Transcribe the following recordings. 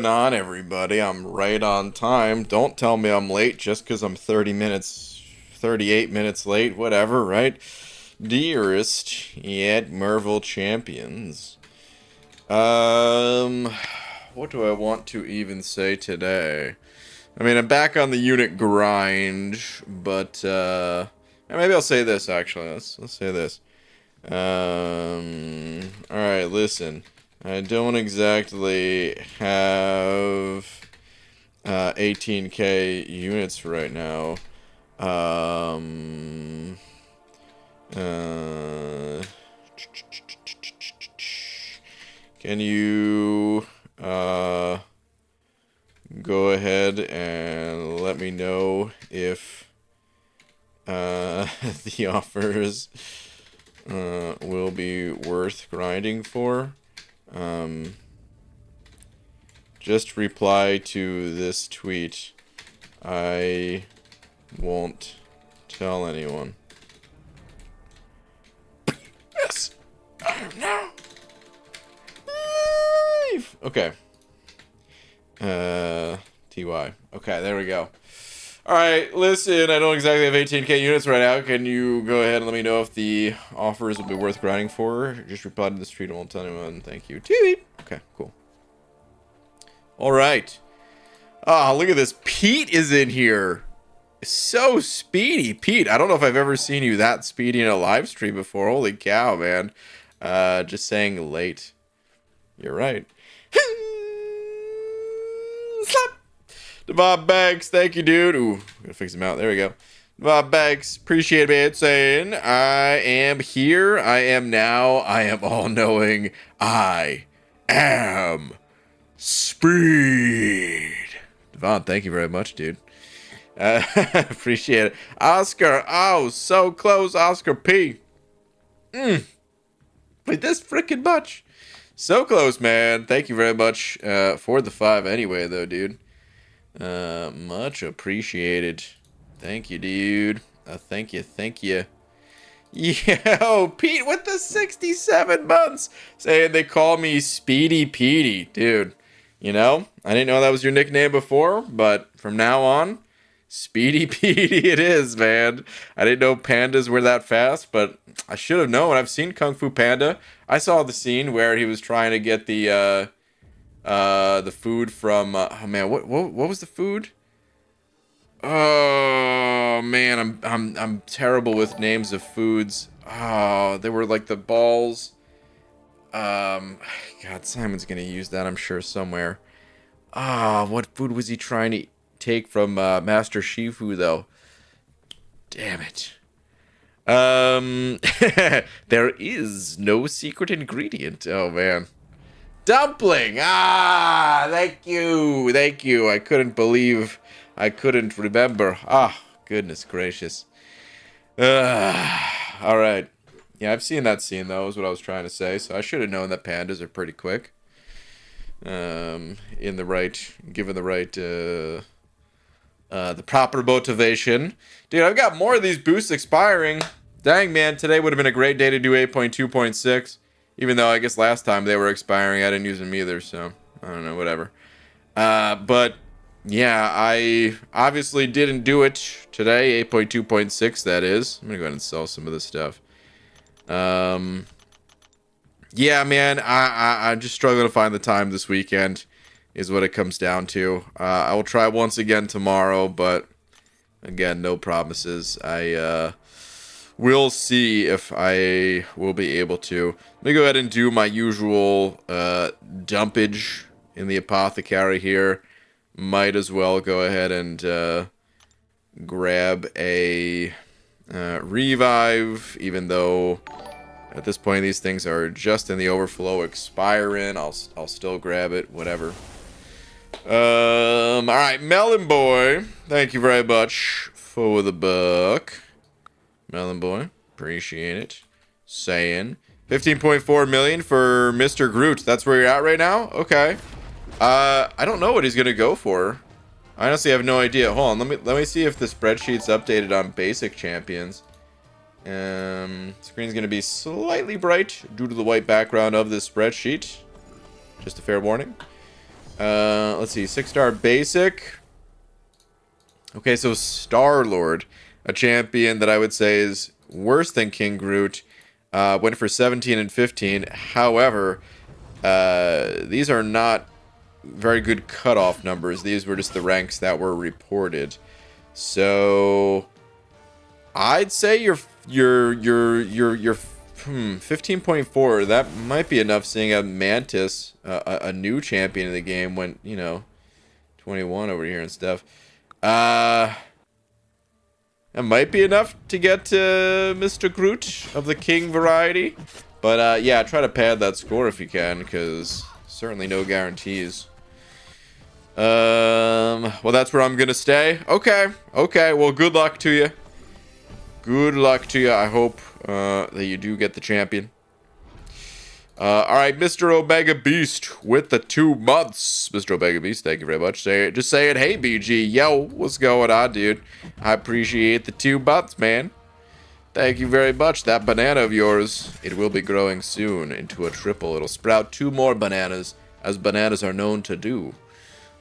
going on, everybody? I'm right on time. Don't tell me I'm late just because I'm 38 minutes late, whatever, right? Dearest yet Marvel champions. What do I want to even say today? I mean, I'm back on the unit grind, but, maybe I'll say this, actually. Let's say this. Alright, listen. I don't exactly have 18k units right now. Can you go ahead and let me know if the offers will be worth grinding for? Just reply to this tweet. I won't tell anyone. Yes, I am now live. Okay. TY. Okay, there we go. Alright, listen, I don't exactly have 18k units right now. Can you go ahead and let me know if the offers will be worth grinding for? Just reply to this tweet and won't tell anyone. Thank you. Tweet. Okay, cool. Alright. Ah, look at this. Pete is in here. So speedy. Pete, I don't know if I've ever seen you that speedy in a live stream before. Holy cow, man. Just saying late. You're right. Slap. Bob Banks, thank you, dude. Ooh, gotta fix him out. There we go. Bob Banks, appreciate it, man. Saying, I am here. I am now. I am all knowing. I am speed. Devon, thank you very much, dude. Appreciate it. Oscar, oh, so close, Oscar P. Wait, this freaking much. So close, man. Thank you very much for the 5 anyway, though, dude. Much appreciated. Thank you, dude. Thank you. Yo, Pete with the 67 months. Saying they call me Speedy Petey. Dude, you know, I didn't know that was your nickname before, but from now on, Speedy Petey it is, man. I didn't know pandas were that fast, but I should have known. I've seen Kung Fu Panda. I saw the scene where he was trying to get the food from oh man, what was the food? Oh man, I'm terrible with names of foods. Oh, they were like the balls. God, Simon's gonna use that, I'm sure, somewhere. What food was he trying to take from Master Shifu though? Damn it. There is no secret ingredient. Oh man. Dumpling! Thank you. I couldn't believe I couldn't remember. Goodness gracious. Alright. Yeah, I've seen that scene, though, is what I was trying to say. So I should have known that pandas are pretty quick. Given the proper motivation. Dude, I've got more of these boosts expiring. Dang, man, today would have been a great day to do 8.2.6. Even though I guess last time they were expiring, I didn't use them either, so I don't know, whatever. But yeah, I obviously didn't do it today, 8.2.6 that is. I'm gonna go ahead and sell some of this stuff. Yeah, man, I'm just struggling to find the time this weekend, is what it comes down to. I will try once again tomorrow, but again, no promises. We'll see if I will be able to. Let me go ahead and do my usual dumpage in the apothecary here. Might as well go ahead and grab a revive, even though at this point these things are just in the overflow expiring. I'll still grab it, whatever. Alright, Melon Boy, thank you very much for the buck. Melon Boy, appreciate it. Saying 15.4 million for Mr. Groot. That's where you're at right now? Okay. I don't know what he's gonna go for. I honestly have no idea. Hold on, let me see if the spreadsheet's updated on basic champions. Screen's gonna be slightly bright due to the white background of this spreadsheet. Just a fair warning. Let's see. 6-star basic. Okay, so Star-Lord, a champion that I would say is worse than King Groot, went for 17 and 15. However, these are not very good cutoff numbers. These were just the ranks that were reported. So I'd say you're 15.4. That might be enough, seeing a Mantis, a new champion in the game, went 21 over here and stuff. That might be enough to get to Mr. Groot of the King variety. But yeah, try to pad that score if you can, because certainly no guarantees. Well, that's where I'm gonna stay. Okay. Well, good luck to you. Good luck to you. I hope that you do get the champion. All right, Mr. Omega Beast with the 2 months. Mr. Omega Beast, thank you very much. Just say it. Hey, BG. Yo, what's going on, dude? I appreciate the 2 months, man. Thank you very much. That banana of yours, it will be growing soon into a triple. It'll sprout 2 more bananas, as bananas are known to do.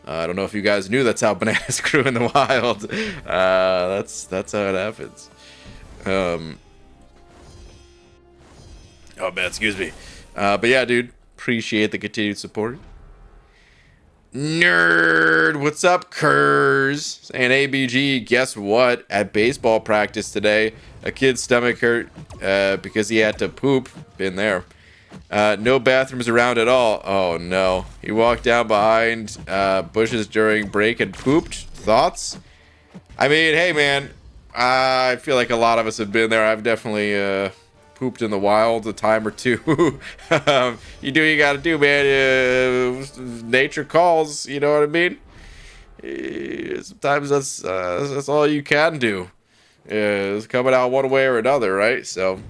I don't know if you guys knew that's how bananas grew in the wild. That's how it happens. Oh man, excuse me. But yeah, dude, appreciate the continued support. Nerd, what's up, Kurs? Saying ABG, guess what? At baseball practice today, a kid's stomach hurt because he had to poop. Been there. No bathrooms around at all. Oh no. He walked down behind bushes during break and pooped. Thoughts? I mean, hey man, I feel like a lot of us have been there. I've definitely pooped in the wild a time or two. You do what you gotta do, man. Nature calls, you know what I mean? Sometimes that's all you can do. It's coming out one way or another, right? So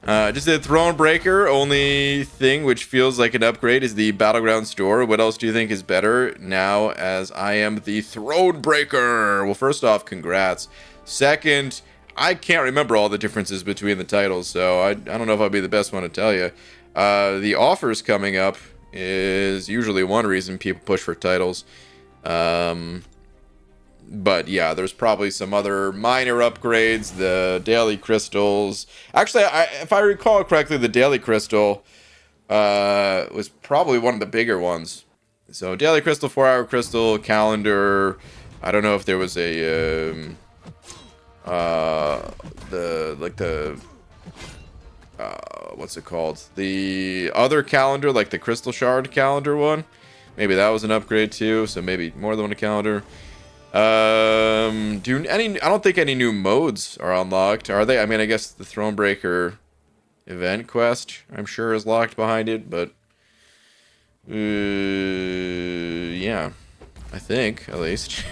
just did Thronebreaker. Only thing which feels like an upgrade is the Battlegrounds store. What else do you think is better now as I am the Thronebreaker? Well, first off, congrats. Second, I can't remember all the differences between the titles, so I don't know if I'll be the best one to tell you. The offers coming up is usually one reason people push for titles. But yeah, there's probably some other minor upgrades. The daily crystals. Actually, if I recall correctly, the daily crystal was probably one of the bigger ones. So daily crystal, 4-hour crystal, calendar. I don't know if there was a what's it called? The other calendar, like the crystal shard calendar one. Maybe that was an upgrade too. So maybe more than one calendar. I don't think any new modes are unlocked, are they? I mean, I guess the Thronebreaker event quest, I'm sure, is locked behind it, but yeah, I think, at least.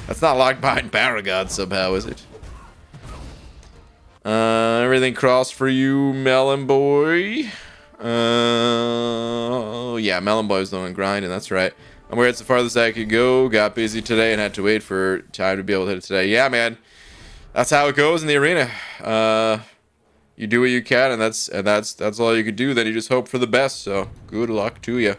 That's not locked behind Battlegrounds somehow, is it? Everything crossed for you, Melon Boy. Yeah, Melon Boy's the one grinding, that's right. I'm where it's the farthest I could go. Got busy today and had to wait for time to be able to hit it today. Yeah, man. That's how it goes in the arena. You do what you can, and that's all you could do. Then you just hope for the best. So good luck to you.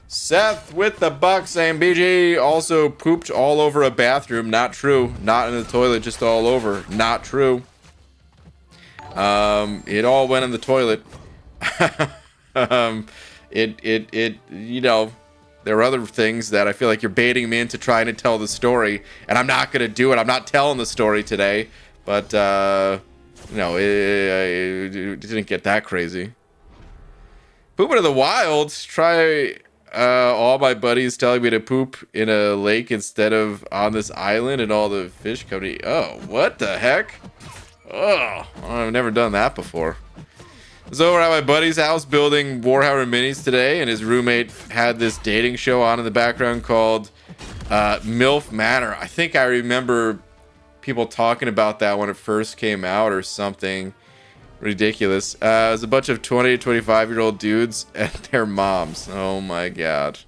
Seth with the buck saying BG also pooped all over a bathroom. Not true. Not in the toilet, just all over. Not true. It all went in the toilet. You know. There are other things that I feel like you're baiting me into trying to tell the story, and I'm not going to do it. I'm not telling the story today, but, no, it didn't get that crazy. Pooping in the wild. Try all my buddies telling me to poop in a lake instead of on this island, and all the fish come to eat. Oh, what the heck? Oh, I've never done that before. I was over at my buddy's house building Warhammer minis today, and his roommate had this dating show on in the background called MILF Manor. I think I remember people talking about that when it first came out or something ridiculous. It was a bunch of 20 to 25-year-old dudes and their moms. Oh my god.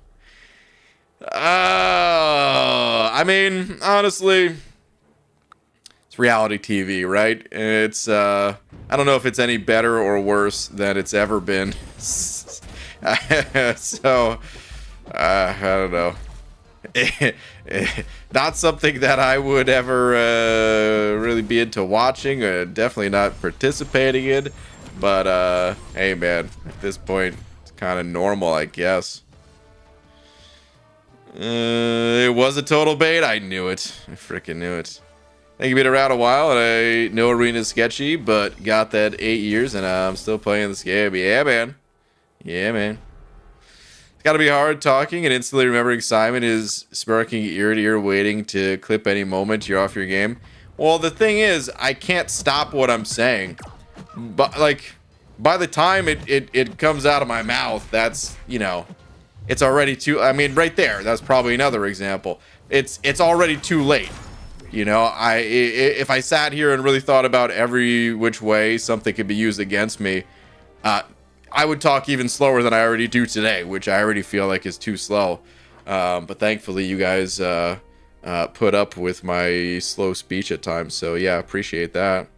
I mean, honestly, it's reality TV, right? It's I don't know if it's any better or worse than it's ever been. So I don't know. Not something that I would ever really be into watching, or definitely not participating in. But hey, man, at this point, it's kind of normal, I guess. It was a total bait. I knew it. I freaking knew it. I think you've been around a while, and I know Arena's sketchy, but got that 8 years, and I'm still playing this game. Yeah, man. Yeah, man. It's got to be hard talking and instantly remembering Simon is smirking ear to ear, waiting to clip any moment you're off your game. Well, the thing is, I can't stop what I'm saying. But, like, by the time it comes out of my mouth, that's, you know... It's already too, I mean, right there, that's probably another example. It's already too late. You know, if I sat here and really thought about every which way something could be used against me, I would talk even slower than I already do today, which I already feel like is too slow. But thankfully you guys put up with my slow speech at times. So yeah, appreciate that.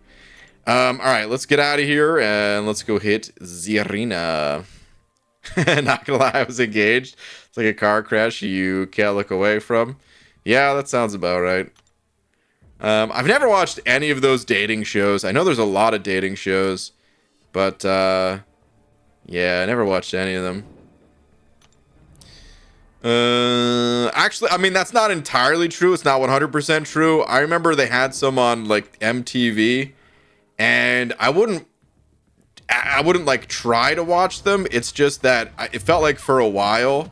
All right, let's get out of here and let's go hit the arena. Not gonna lie, I was engaged. It's like a car crash you can't look away from. Yeah, that sounds about right. I've never watched any of those dating shows. I know there's a lot of dating shows, but yeah, I never watched any of them. Actually, I mean, that's not entirely true. It's not 100% true. I remember they had some on like MTV, and I wouldn't like try to watch them. It's just that it felt like for a while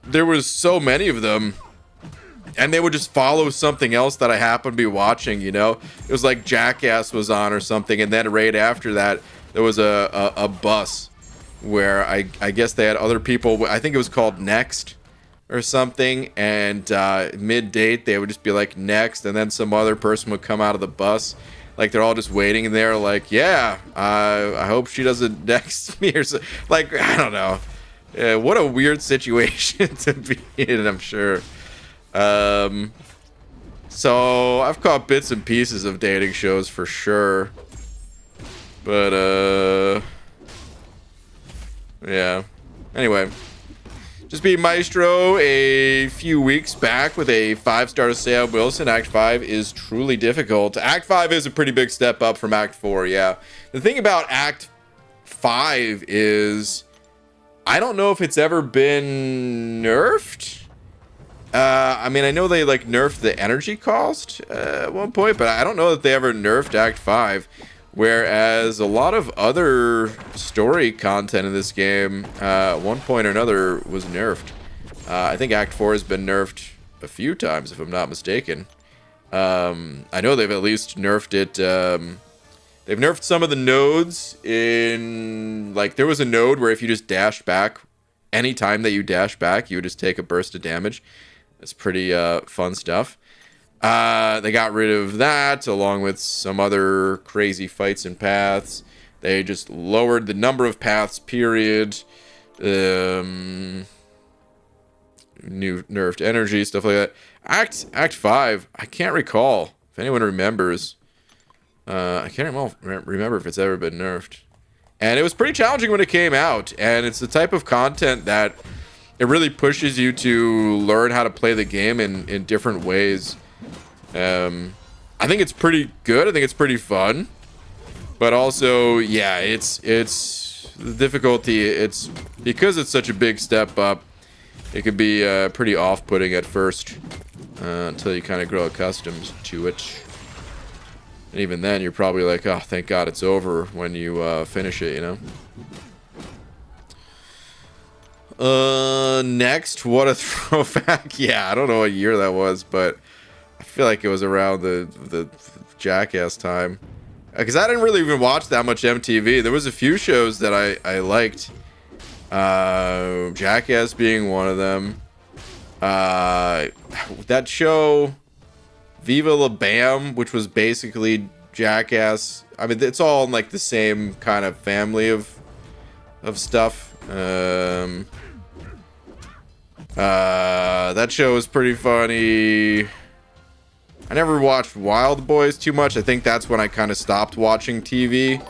there was so many of them, and they would just follow something else that I happened to be watching, you know? It was like Jackass was on or something, and then right after that there was a bus where I guess they had other people. I think it was called Next or something, and mid-date they would just be like next, and then some other person would come out of the bus. Like, they're all just waiting there, like, yeah, I hope she doesn't next me or so. Like, I don't know. What a weird situation to be in, I'm sure. So, I've caught bits and pieces of dating shows for sure. But, yeah. Anyway. Just beat Maestro a few weeks back with a 5-star to Sam Wilson. Act 5 is truly difficult. Act 5 is a pretty big step up from Act 4, yeah. The thing about Act 5 is, I don't know if it's ever been nerfed. I mean, I know they, like, nerfed the energy cost at one point, but I don't know that they ever nerfed Act 5. Whereas a lot of other story content in this game, at one point or another, was nerfed. I think Act 4 has been nerfed a few times, if I'm not mistaken. I know they've at least nerfed it. They've nerfed some of the nodes in... Like, there was a node where if you just dashed back, any time that you dash back, you would just take a burst of damage. It's pretty fun stuff. They got rid of that, along with some other crazy fights and paths. They just lowered the number of paths, period. New nerfed energy, stuff like that. Act 5, I can't recall. If anyone remembers. I can't remember if it's ever been nerfed. And it was pretty challenging when it came out. And it's the type of content that it really pushes you to learn how to play the game in different ways. I think it's pretty good. I think it's pretty fun, but also, yeah, it's the difficulty. It's because it's such a big step up. It could be pretty off-putting at first until you kind of grow accustomed to it. And even then, you're probably like, oh, thank God it's over when you finish it, you know. Next, what a throwback. Yeah, I don't know what year that was, but I feel like it was around the Jackass time. Because I didn't really even watch that much MTV. There was a few shows that I liked. Jackass being one of them. That show, Viva La Bam, which was basically Jackass. I mean, it's all in like the same kind of family of stuff. That show was pretty funny. I never watched Wild Boys too much. I think that's when I kind of stopped watching TV.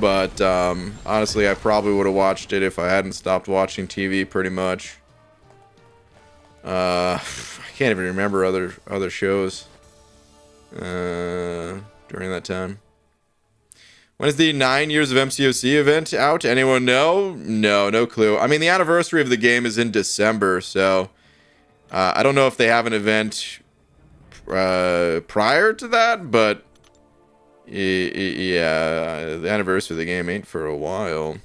But honestly, I probably would have watched it if I hadn't stopped watching TV pretty much. I can't even remember other shows during that time. When is the 9 years of MCOC event out? Anyone know? No clue. I mean, the anniversary of the game is in December, so I don't know if they have an event prior to that, but yeah, the anniversary of the game ain't for a while.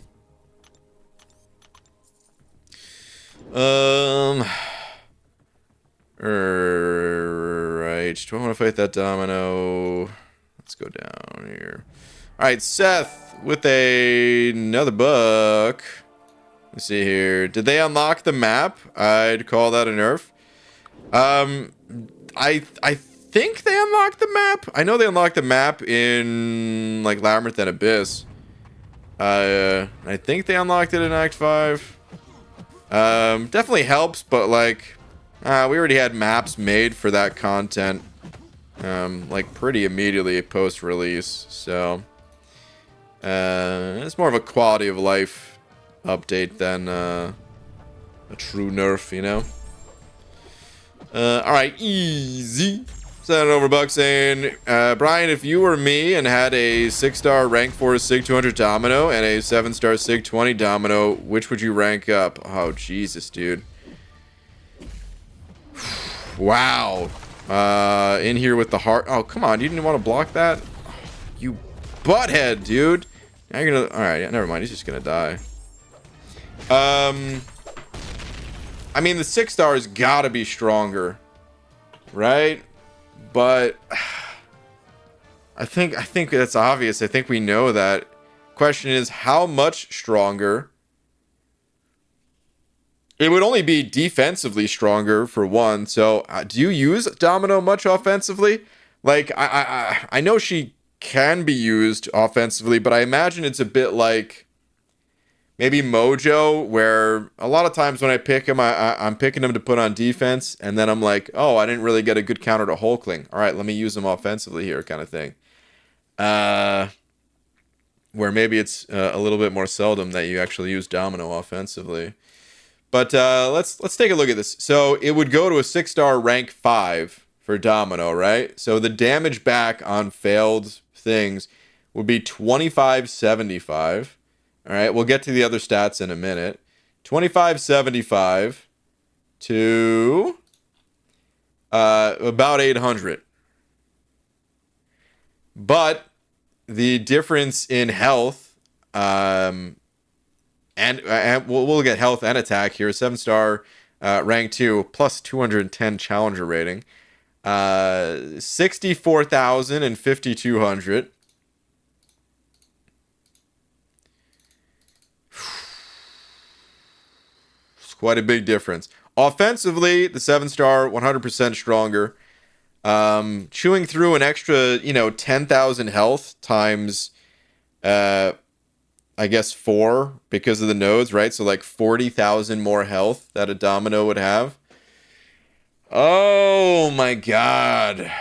Right. Do I want to fight that domino? Let's go down here. All right, Seth with another buck. Let's see here. Did they unlock the map? I'd call that a nerf. I think they unlocked the map. I know they unlocked the map in like Labyrinth and Abyss. I think they unlocked it in Act 5. Definitely helps, but like, we already had maps made for that content, like pretty immediately post-release. So, it's more of a quality of life update than a true nerf, you know. All right, easy. Send it over, Buck saying, Brian, if you were me and had a 6-star rank 4 Sig 200 Domino and a 7-star Sig 20 Domino, which would you rank up? Oh, Jesus, dude. Wow. In here with the heart. Oh, come on. You didn't want to block that? You butthead, dude. Now you're gonna... Alright, never mind. He's just gonna die. I mean, the 6-star's gotta be stronger. Right? But I think that's obvious. I think we know that. Question is, how much stronger? It would only be defensively stronger for one. So, do you use Domino much offensively? Like, I know she can be used offensively, but I imagine it's a bit like maybe Mojo, where a lot of times when I pick him, I'm picking him to put on defense, and then I'm like, oh, I didn't really get a good counter to Hulkling. All right, let me use him offensively here, kind of thing. Where maybe it's a little bit more seldom that you actually use Domino offensively. But let's take a look at this. So it would go to a 6-star rank 5 for Domino, right? So the damage back on failed things would be 2575. All right, we'll get to the other stats in a minute. 2575 to about 800. But the difference in health, and we'll get health and attack here. 7-star rank 2 plus 210 challenger rating. 64,000 and 5,200. Quite a big difference. Offensively, the 7-star 100% stronger. Chewing through an extra, 10,000 health times, I guess 4 because of the nodes, right? So like 40,000 more health that a Domino would have. Oh my god.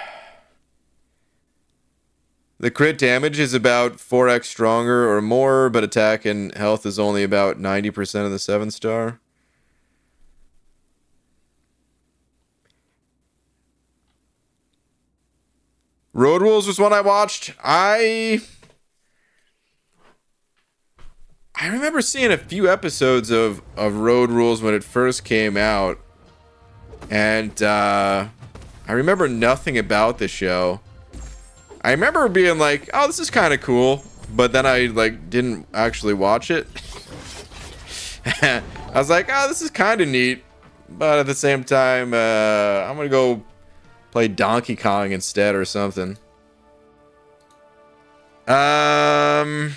The crit damage is about 4x stronger or more, but attack and health is only about 90% of the 7-star. Road Rules was one I watched. I remember seeing a few episodes of Road Rules when it first came out. And I remember nothing about the show. I remember being like, oh, this is kind of cool. But then I didn't actually watch it. I was like, oh, this is kind of neat. But at the same time, I'm going to go play Donkey Kong instead or something. Don't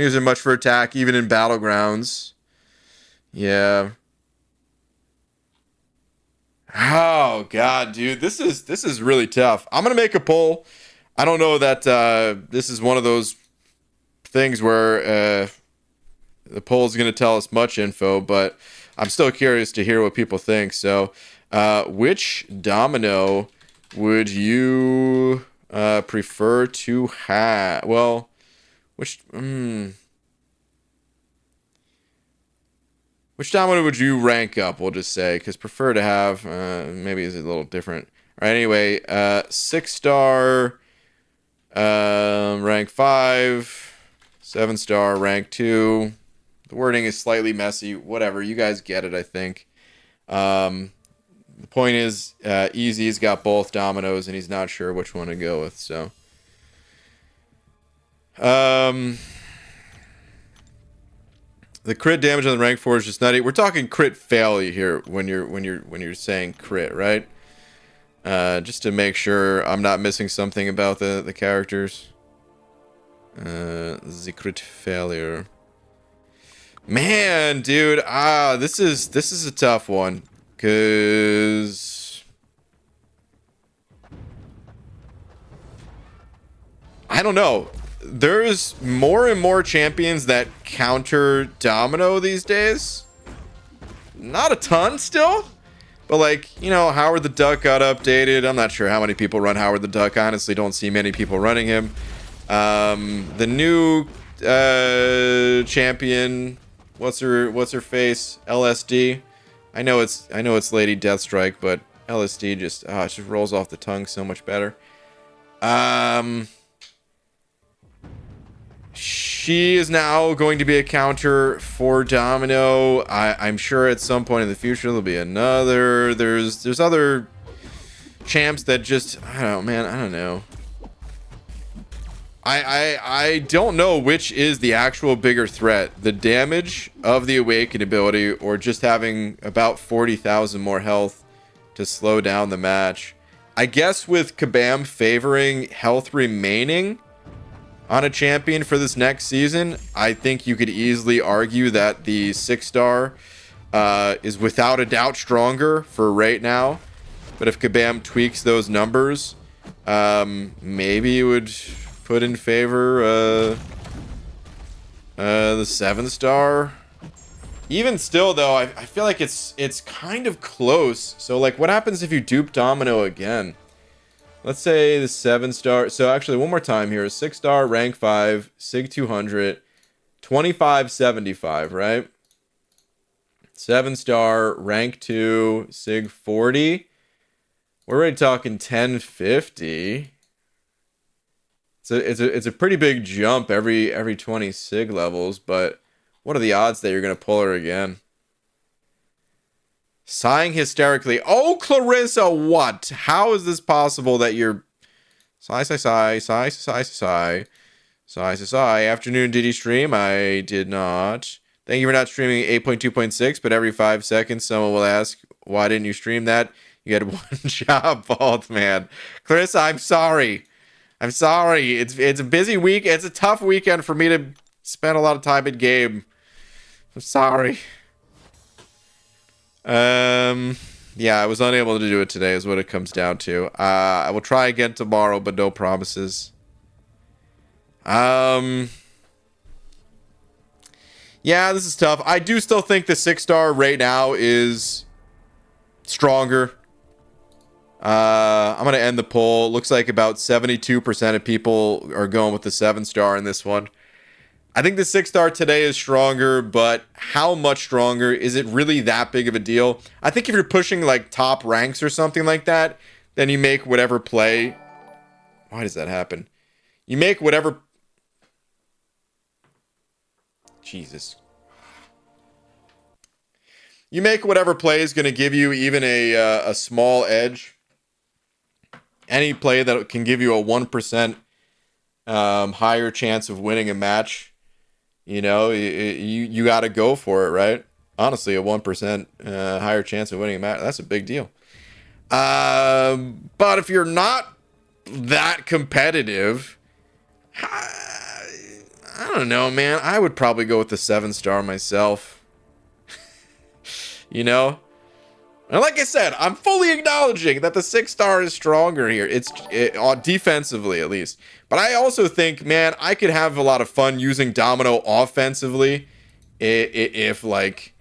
use it much for attack, even in Battlegrounds. Yeah. Oh god, dude, this is really tough. I'm gonna make a poll. I don't know that this is one of those things where the poll is gonna tell us much info, but I'm still curious to hear what people think. So, which Domino would you prefer to have? Well, which Which Domino would you rank up? We'll just say, because prefer to have, maybe is a little different. All right, anyway, 6-star, rank 5, 7-star, rank 2. The wording is slightly messy. Whatever, you guys get it, I think. The point is, Easy's got both Dominoes, and he's not sure which one to go with, so. The crit damage on the rank 4 is just nutty. We're talking crit failure here when you're saying crit, right? Just to make sure I'm not missing something about the characters. The crit failure. Man, dude, this is a tough one, cause I don't know. There's more and more champions that counter Domino these days. Not a ton still, but like, you know, Howard the Duck got updated. I'm not sure how many people run Howard the Duck. Honestly, don't see many people running him. The new champion, what's her face? LSD. I know it's Lady Deathstrike, but LSD just it just rolls off the tongue so much better. She is now going to be a counter for Domino. I'm sure at some point in the future there'll be another. There's other champs that just, I don't know, man. I don't know. I don't know which is the actual bigger threat, the damage of the Awaken ability or just having about 40,000 more health to slow down the match. I guess with Kabam favoring health remaining on a champion for this next season, I think you could easily argue that the 6-star is without a doubt stronger for right now. But if Kabam tweaks those numbers, maybe it would put in favor the 7-star. Even still, though, I feel like it's kind of close. So, like, what happens if you dupe Domino again? Let's say the 7-star. So, actually, one more time here. 6-star, rank 5, Sig 200, 2575, right? 7-star, rank 2, Sig 40. We're already talking 1050. It's a pretty big jump every 20 Sig levels, but what are the odds that you're going to pull her again? Sighing hysterically. Oh, Clarissa, what? How is this possible that you're... Sigh. Afternoon, did you stream? I did not. Thank you for not streaming 8.2.6, but every 5 seconds someone will ask, why didn't you stream that? You had one job, bald man. Clarissa, I'm sorry. It's a busy week. It's a tough weekend for me to spend a lot of time in game. I'm sorry. Yeah, I was unable to do it today is what it comes down to. I will try again tomorrow, but no promises. Yeah, this is tough. I do still think the 6-star right now is stronger. I'm going to end the poll. Looks like about 72% of people are going with the 7-star in this one. I think the 6-star today is stronger, but how much stronger? Is it really that big of a deal? I think if you're pushing like top ranks or something like that, then you make whatever play. Why does that happen? You make whatever... Jesus. You make whatever play is going to give you even a small edge. Any play that can give you a 1% higher chance of winning a match, you know, you got to go for it, right? Honestly, a 1% higher chance of winning a match, that's a big deal. But if you're not that competitive, I don't know, man. I would probably go with the 7-star myself. You know? And like I said, I'm fully acknowledging that the 6-star is stronger here. It's defensively, at least. But I also think, man, I could have a lot of fun using Domino offensively if like,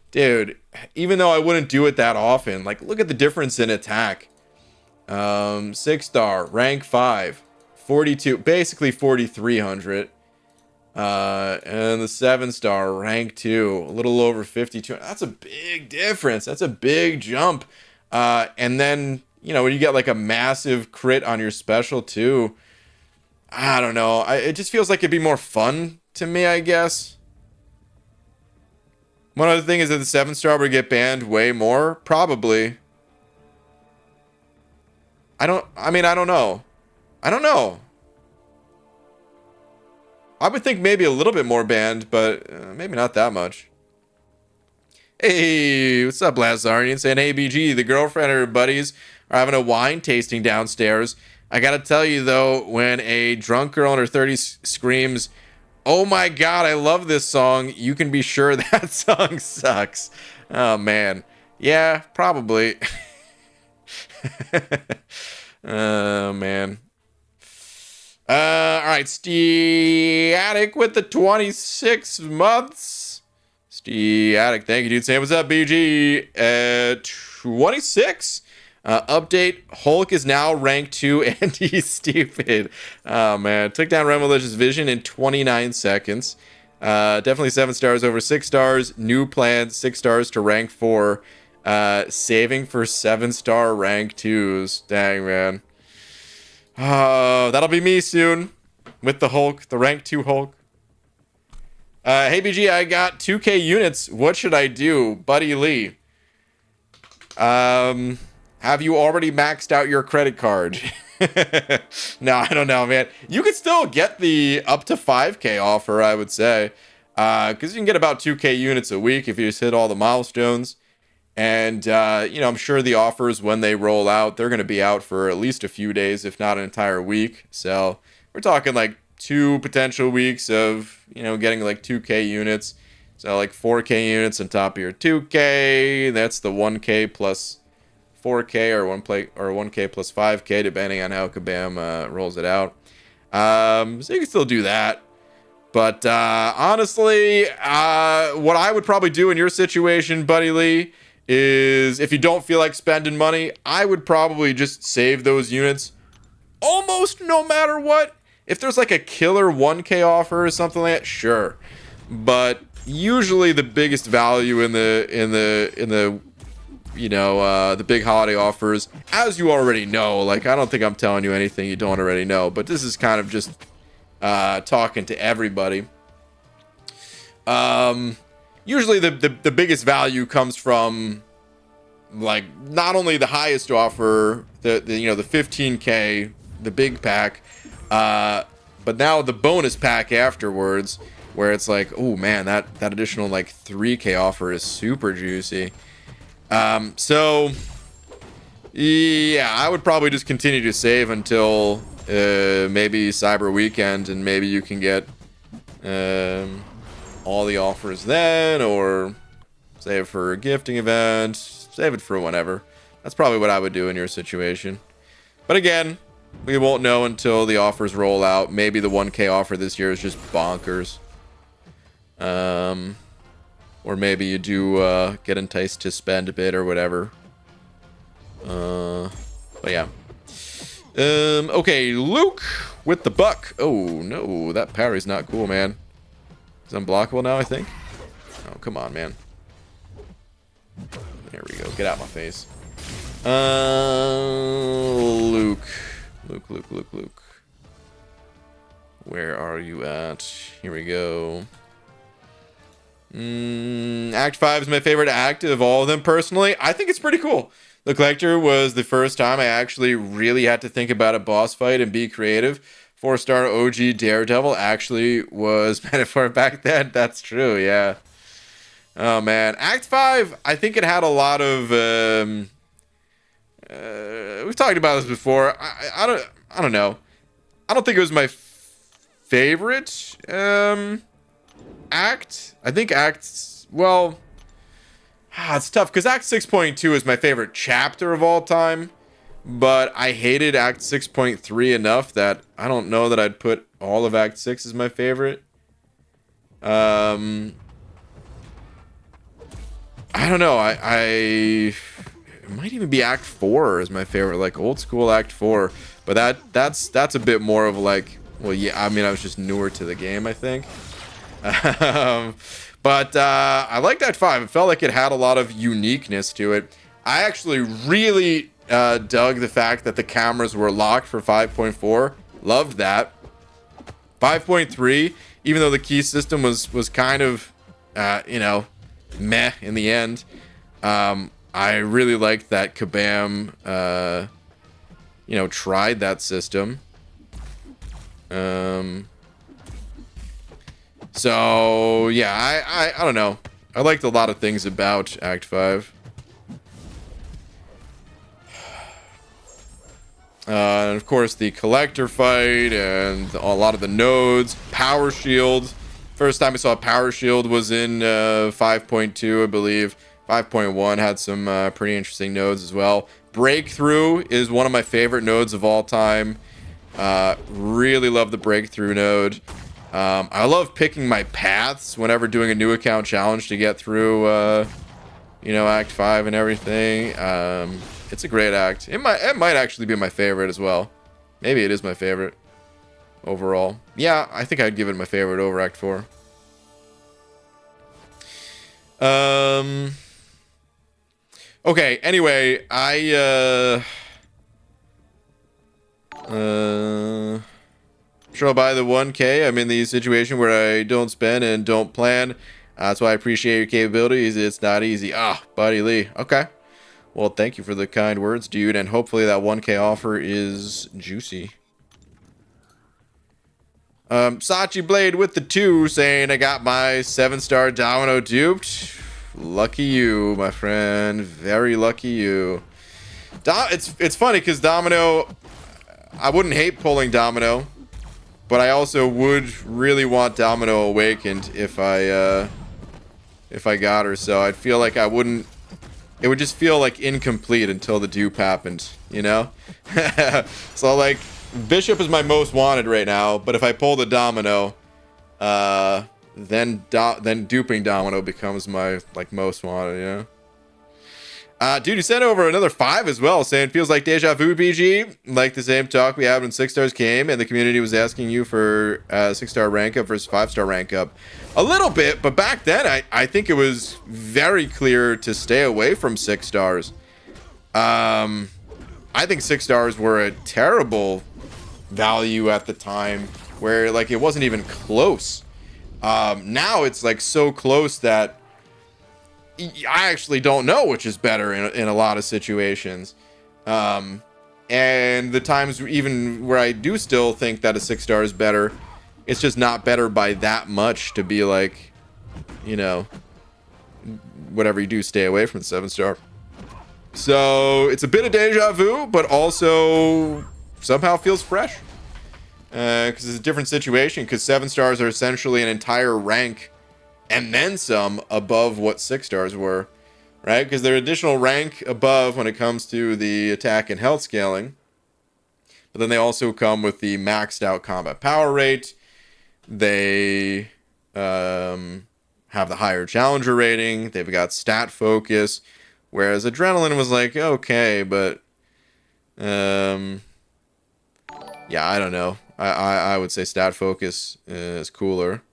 dude, even though I wouldn't do it that often, like, look at the difference in attack. 6-star, rank 5, 42, basically 4,300. And the 7-star, rank 2, a little over 52. That's a big difference. That's a big jump. And then, you know, when you get like a massive crit on your special too, I don't know. It just feels like it'd be more fun to me, I guess. One other thing is that the 7-star would get banned way more, probably. I don't know. I don't know. I would think maybe a little bit more banned, but maybe not that much. Hey, what's up, Lazarian? Saying, hey, BG, the girlfriend and her buddies are having a wine tasting downstairs. I gotta tell you, though, when a drunk girl in her 30s screams, oh my god, I love this song, you can be sure that song sucks. Oh, man. Yeah, probably. Oh, man. All right, Steatic with the 26 months. Steatic, thank you, dude. Say what's up, BG. 26. Update, Hulk is now rank 2 and he's stupid. Oh, man. Took down Remelicious Vision in 29 seconds. Definitely 7 stars over 6 stars. New plan, 6 stars to rank 4. Saving for 7-star rank 2s. Dang, man. That'll be me soon with the Hulk, the rank 2 Hulk. Hey, BG, I got 2K units. What should I do? Buddy Lee. Have you already maxed out your credit card? No, I don't know, man. You could still get the up to 5K offer, I would say. Because you can get about 2K units a week if you just hit all the milestones. And, you know, I'm sure the offers, when they roll out, they're going to be out for at least a few days, if not an entire week. So we're talking like 2 potential weeks of, you know, getting like 2K units. So like 4K units on top of your 2K. That's the 1K plus 4K or 1K plus 5K, depending on how Kabam rolls it out. So you can still do that. But honestly, what I would probably do in your situation, Buddy Lee, is if you don't feel like spending money, I would probably just save those units almost no matter what. If there's like a killer 1K offer or something like that, sure. But usually the biggest value in the you know, the big holiday offers, as you already know, like I don't think I'm telling you anything you don't already know, but this is kind of just talking to everybody. Usually the biggest value comes from like not only the highest offer, the you know, the 15K, the big pack, but now the bonus pack afterwards, where it's like, oh man, that additional like 3K offer is super juicy. So yeah, I would probably just continue to save until maybe Cyber Weekend, and maybe you can get all the offers then, or save it for a gifting event, save it for whenever. That's probably what I would do in your situation. But again, we won't know until the offers roll out. Maybe the 1K offer this year is just bonkers. Or maybe you do get enticed to spend a bit or whatever. But yeah. Okay, Luke with the buck. Oh no, that parry's not cool, man. It's unblockable now, I think. Oh, come on, man. There we go. Get out of my face. Luke. Luke. Where are you at? Here we go. Act 5 is my favorite act of all of them, personally. I think it's pretty cool. The Collector was the first time I actually really had to think about a boss fight and be creative. 4-star OG Daredevil actually was metaphor back then. That's true, yeah. Oh, man. Act 5, I think it had a lot of... we've talked about this before. I don't know. I don't think it was my favorite act. I think acts... Well... it's tough, because Act 6.2 is my favorite chapter of all time. But I hated Act 6.3 enough that I don't know that I'd put all of Act 6 as my favorite. I don't know. It might even be Act 4 as my favorite, like old school Act 4. But that's a bit more of like, well, yeah, I mean, I was just newer to the game, I think. But I liked Act 5. It felt like it had a lot of uniqueness to it. I actually really dug the fact that the cameras were locked for 5.4. Loved that. 5.3, even though the key system was kind of, meh in the end. I really liked that Kabam, tried that system. So yeah, I don't know. I liked a lot of things about Act 5. And of course the collector fight and a lot of the nodes. Power shield. First time I saw power shield was in 5.2, I believe. 5.1 had some pretty interesting nodes as well. Breakthrough is one of my favorite nodes of all time. Really love the breakthrough node. I love picking my paths whenever doing a new account challenge to get through, Act 5 and everything. It's a great act. It might actually be my favorite as well. Maybe it is my favorite overall. Yeah, I think I'd give it my favorite over Act 4. Okay, anyway, sure I'll buy the 1K. I'm in the situation where I don't spend and don't plan. That's why I appreciate your capabilities. It's not easy. Buddy Lee. Okay. Well, thank you for the kind words, dude, and hopefully that 1K offer is juicy. Sachi Blade with the 2 saying I got my 7-star domino duped. Lucky you, my friend. Very lucky you. It's funny because domino, I wouldn't hate pulling domino, but I also would really want domino awakened if I got her. So I'd feel like I wouldn't. It would just feel like incomplete until the dupe happened, you know? So, like, Bishop is my most wanted right now, but if I pull the Domino, then duping Domino becomes my, like, most wanted, you know? Dude, you sent over another 5 as well, saying, feels like deja vu, BG. Like the same talk we had when 6 stars came, and the community was asking you for 6-star rank up versus 5-star rank up. A little bit, but back then, I think it was very clear to stay away from 6 stars. I think 6 stars were a terrible value at the time, where, like, it wasn't even close. Now it's, like, so close that I actually don't know which is better in a lot of situations. And the times even where I do still think that a 6-star is better, it's just not better by that much to be like, you know, whatever you do, stay away from the 7-star. So it's a bit of deja vu, but also somehow feels fresh. Because it's a different situation, because 7 stars are essentially an entire rank and then some above what 6 stars were, right? Because they're additional rank above when it comes to the attack and health scaling. But then they also come with the maxed out combat power rate. They have the higher challenger rating. They've got stat focus. Whereas Adrenaline was like, okay, but yeah, I don't know. I would say stat focus is cooler.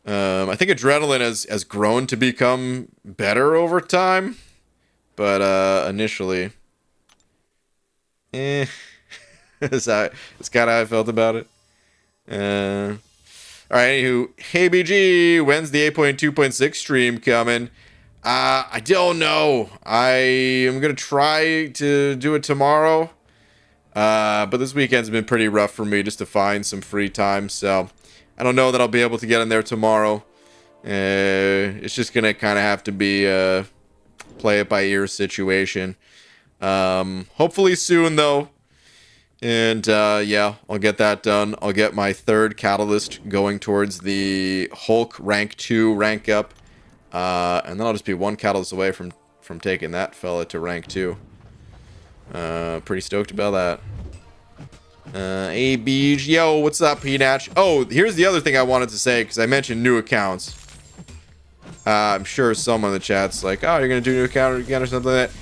I think Adrenaline has grown to become better over time, but initially, it's kind of how I felt about it. All right, anywho, hey BG, when's the 8.2.6 stream coming? I don't know. I am gonna try to do it tomorrow, but this weekend's been pretty rough for me just to find some free time, so I don't know that I'll be able to get in there tomorrow. It's just gonna kind of have to be a play it by ear situation. Hopefully soon though. And yeah, I'll get that done. I'll get my 3rd catalyst going towards the Hulk rank 2 rank up. And then I'll just be 1 catalyst away from taking that fella to rank 2. Pretty stoked about that. AB, yo, what's up, P-Natch? Oh, here's the other thing I wanted to say, because I mentioned new accounts. I'm sure someone in the chat's like, oh, you're going to do a new account again or something like that.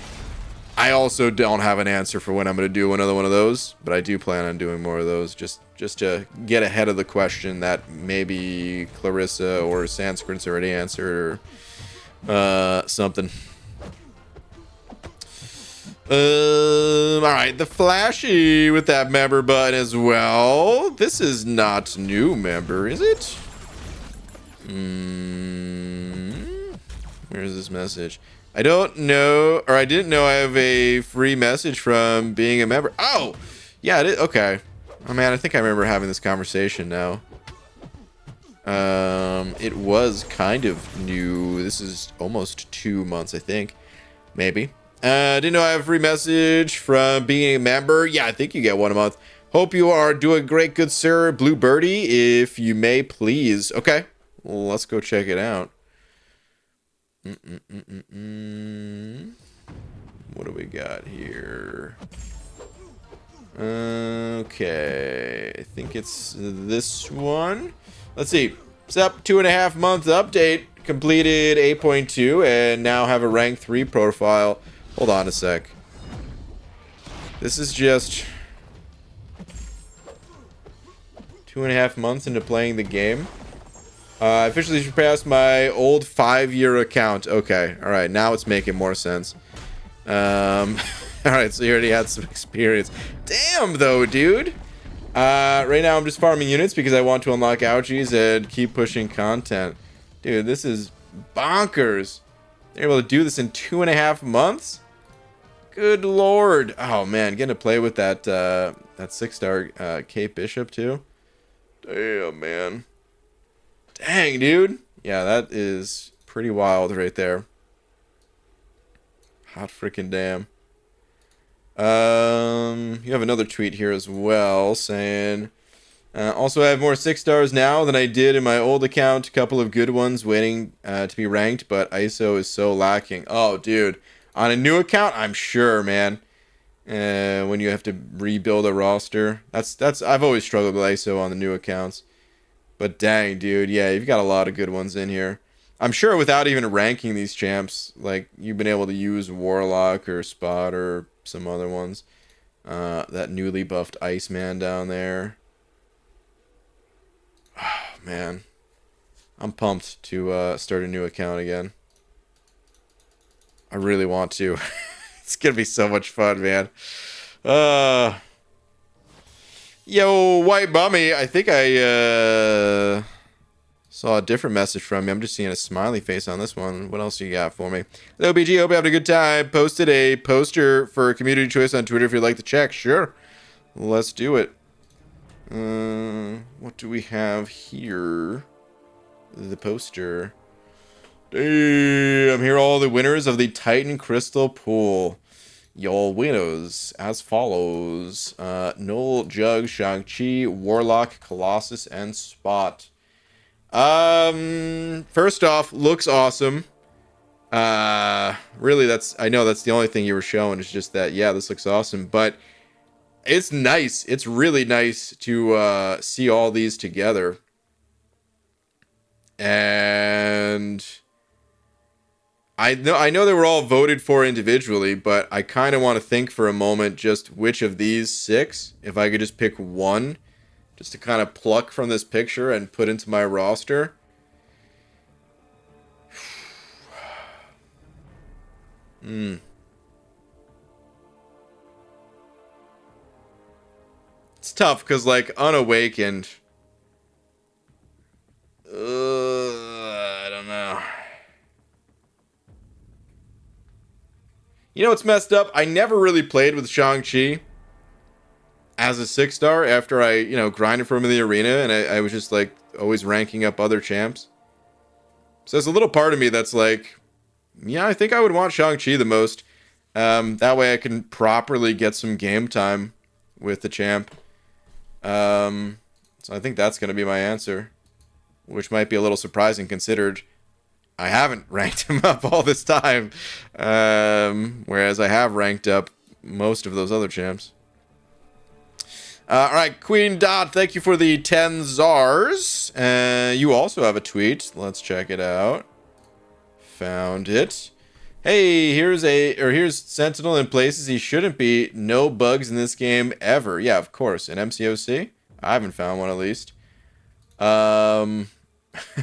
I also don't have an answer for when I'm going to do another one of those, but I do plan on doing more of those. Just just to get ahead of the question that maybe Clarissa or Sanskrit's already answered or something. Alright, the flashy with that member button as well. This is not new member, is it? Where's this message? I don't know, or I didn't know I have a free message from being a member. Oh! Yeah, it is. Okay. Oh man, I think I remember having this conversation now. It was kind of new. This is almost 2 months, I think. Maybe. Didn't know I have a free message from being a member. Yeah, I think you get one a month. Hope you are doing great, good sir. Blue Birdie, if you may, please. Okay. Well, let's go check it out. What do we got here? Okay. I think it's this one. Let's see. It's up 2.5 month update. Completed 8.2 and now have a rank 3 profile. Hold on a sec. This is just 2.5 months into playing the game. I officially surpassed my old 5-year account. Okay, alright, now it's making more sense. Alright, so you already had some experience. Damn, though, dude! Right now I'm just farming units because I want to unlock ouchies and keep pushing content. Dude, this is bonkers. They're able to do this in 2.5 months? Good lord. Oh, man, getting to play with that 6-star Kate Bishop, too? Damn, man. Dang, dude. Yeah, that is pretty wild right there. Hot freaking damn. You have another tweet here as well saying, also I have more 6 stars now than I did in my old account. A couple of good ones waiting to be ranked, but ISO is so lacking. Oh, dude. On a new account, I'm sure, man. When you have to rebuild a roster. That's I've always struggled with ISO on the new accounts. But dang, dude, yeah, you've got a lot of good ones in here. I'm sure without even ranking these champs, like, you've been able to use Warlock or Spot or some other ones. That newly buffed Iceman down there. Oh, man. I'm pumped to start a new account again. I really want to. It's gonna be so much fun, man. Yo, White Bummy, I think I saw a different message from you. I'm just seeing a smiley face on this one. What else you got for me? Hello, BG. Hope you having a good time. Posted a poster for community choice on Twitter if you'd like to check. Sure. Let's do it. What do we have here? The poster. Damn, here are all the winners of the Titan Crystal Pool. Your winners as follows. Null, Jug, Shang-Chi, Warlock, Colossus, and Spot. First off, looks awesome. Really, I know that's the only thing you were showing. It's just that, yeah, this looks awesome. But it's nice. It's really nice to see all these together. And I know they were all voted for individually, but I kind of want to think for a moment just which of these 6, if I could just pick one, just to kind of pluck from this picture and put into my roster. It's tough because, like, Unawakened. I don't know. You know what's messed up? I never really played with Shang-Chi as a 6-star after I, grinded for him in the arena, and I was just, like, always ranking up other champs. So there's a little part of me that's like, yeah, I think I would want Shang-Chi the most. That way I can properly get some game time with the champ. So I think that's going to be my answer, which might be a little surprising considered I haven't ranked him up all this time, whereas I have ranked up most of those other champs. All right, Queen Dot, thank you for the 10 Zars. You also have a tweet. Let's check it out. Found it. Hey, here's Sentinel in places he shouldn't be. No bugs in this game ever. Yeah, of course. In MCOC, I haven't found one at least.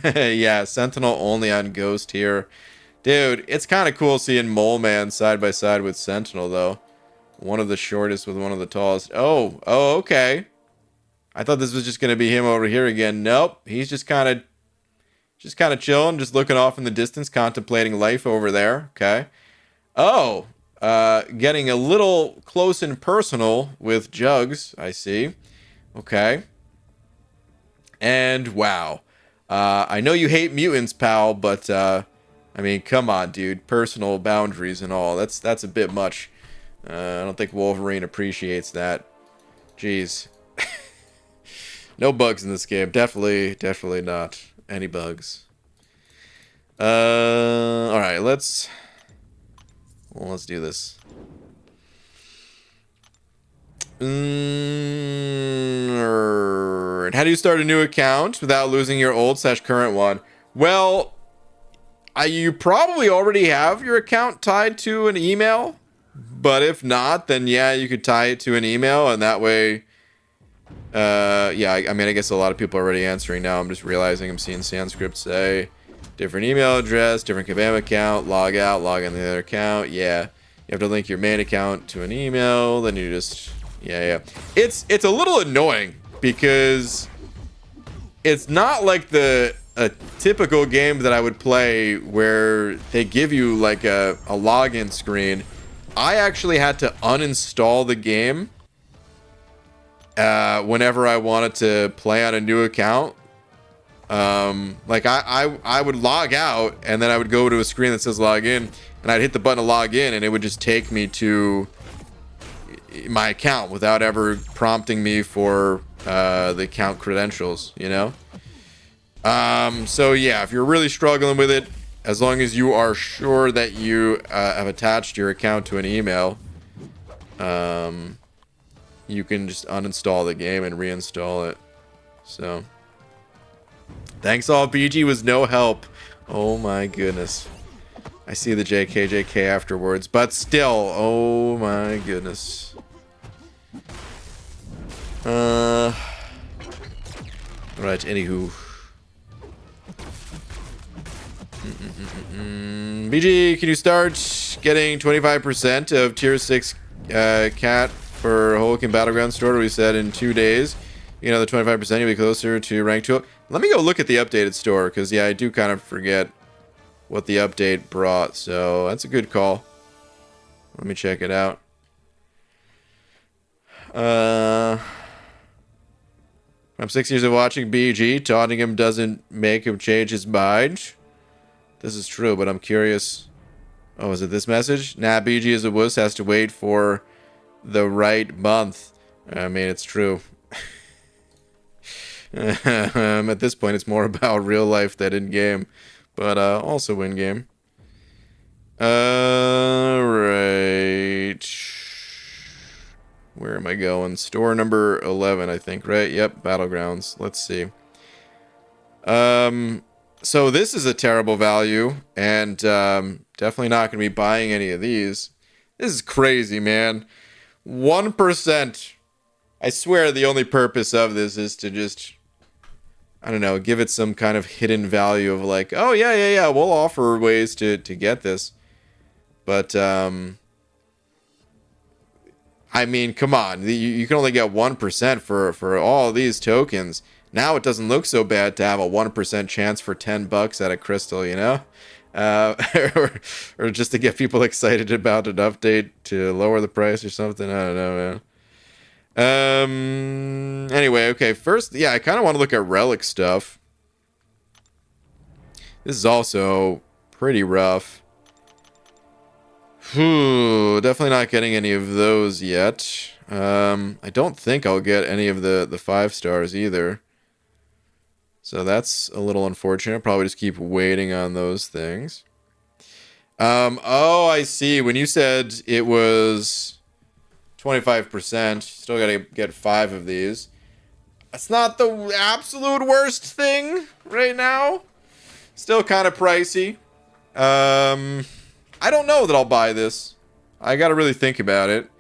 Yeah, Sentinel only on Ghost here. Dude, it's kind of cool seeing Mole Man side by side with Sentinel, though. One of the shortest with one of the tallest. Oh, okay. I thought this was just going to be him over here again. Nope, he's just kind of chilling, just looking off in the distance, contemplating life over there. Okay. Oh, getting a little close and personal with Jugs, I see. Okay. And wow. I know you hate mutants, pal, but I mean, come on, dude. Personal boundaries and all. That's a bit much. I don't think Wolverine appreciates that. Jeez. No bugs in this game. Definitely not any bugs. All right, let's do this. How do you start a new account without losing your old/current one? Well, you probably already have your account tied to an email, but if not, then yeah, you could tie it to an email, and that way, yeah, I mean, I guess a lot of people are already answering now. I'm just realizing I'm seeing Sanskrit say different email address, different Kabam account, log out, log in the other account. Yeah, you have to link your main account to an email, then you just, yeah. It's a little annoying because it's not like a typical game that I would play where they give you like a login screen. I actually had to uninstall the game whenever I wanted to play on a new account. Like I would log out and then I would go to a screen that says log in, and I'd hit the button to log in, and it would just take me to my account without ever prompting me for the account credentials, you know? So yeah, if you're really struggling with it, as long as you are sure that you have attached your account to an email, you can just uninstall the game and reinstall it. So, thanks all, BG was no help. Oh my goodness. I see the JK afterwards, but still, oh my goodness. Right, anywho. BG, can you start getting 25% of tier 6 cat for Hulk and Battlegrounds store? We said in 2 days. You know, the 25% you'll be closer to rank 2. Let me go look at the updated store, because yeah, I do kind of forget what the update brought. So that's a good call. Let me check it out. I'm 6 years of watching BG. Taunting him doesn't make him change his mind. This is true, but I'm curious. Oh, is it this message? Nah, BG is a wuss, has to wait for the right month. I mean, it's true. At this point, it's more about real life than in game, but also in game. Right. Where am I going? Store number 11, I think, right? Yep, Battlegrounds. Let's see. So this is a terrible value, and definitely not going to be buying any of these. This is crazy, man. 1%. I swear the only purpose of this is to just, I don't know, give it some kind of hidden value of like, oh, yeah, we'll offer ways to get this. But, I mean, come on. You can only get 1% for all these tokens. Now it doesn't look so bad to have a 1% chance for $10 at a crystal, you know? Or just to get people excited about an update to lower the price or something. I don't know, man. Anyway, okay. First, yeah, I kind of want to look at relic stuff. This is also pretty rough. Definitely not getting any of those yet. I don't think I'll get any of the 5 stars either. So that's a little unfortunate. Probably just keep waiting on those things. Oh, I see. When you said it was 25%, still gotta get 5 of these. That's not the absolute worst thing right now. Still kind of pricey. I don't know that I'll buy this. I gotta really think about it.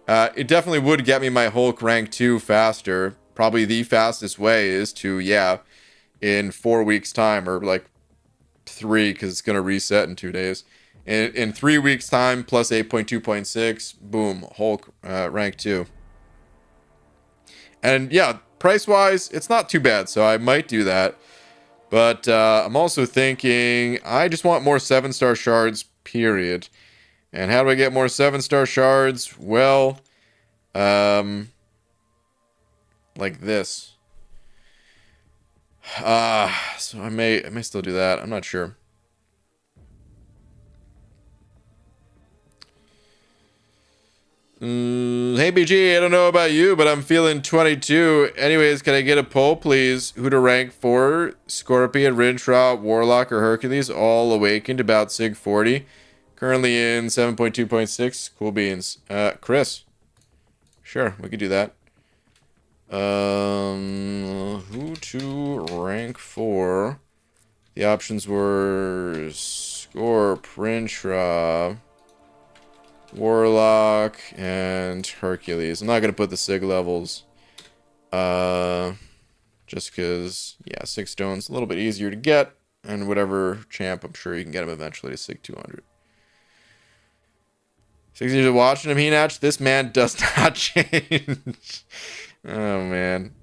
It definitely would get me my Hulk rank 2 faster. probably the fastest way is to, yeah, in 4 weeks time, or like 3, because it's going to reset in 2 days. In 3 weeks time plus 8.2.6, boom, Hulk rank 2. And yeah, price wise, it's not too bad, so I might do that. But I'm also thinking I just want more 7-star shards, period. And how do I get more 7-star shards? Well, like this. So I may still do that. I'm not sure. Hey BG, I don't know about you, but I'm feeling 22. Anyways, can I get a poll, please? Who to rank for? Scorpion, Rintrah, Warlock, or Hercules? All awakened about Sig 40. Currently in 7.2.6. Cool beans. Chris. Sure, we could do that. Who to rank for? The options were Scorp, Rintrah, Warlock, and Hercules. I'm not going to put the Sig levels. Just because, yeah, 6 stones a little bit easier to get. And whatever champ, I'm sure you can get him eventually to Sig 200. 6 years of watching him, Henach. This man does not change. Oh, man.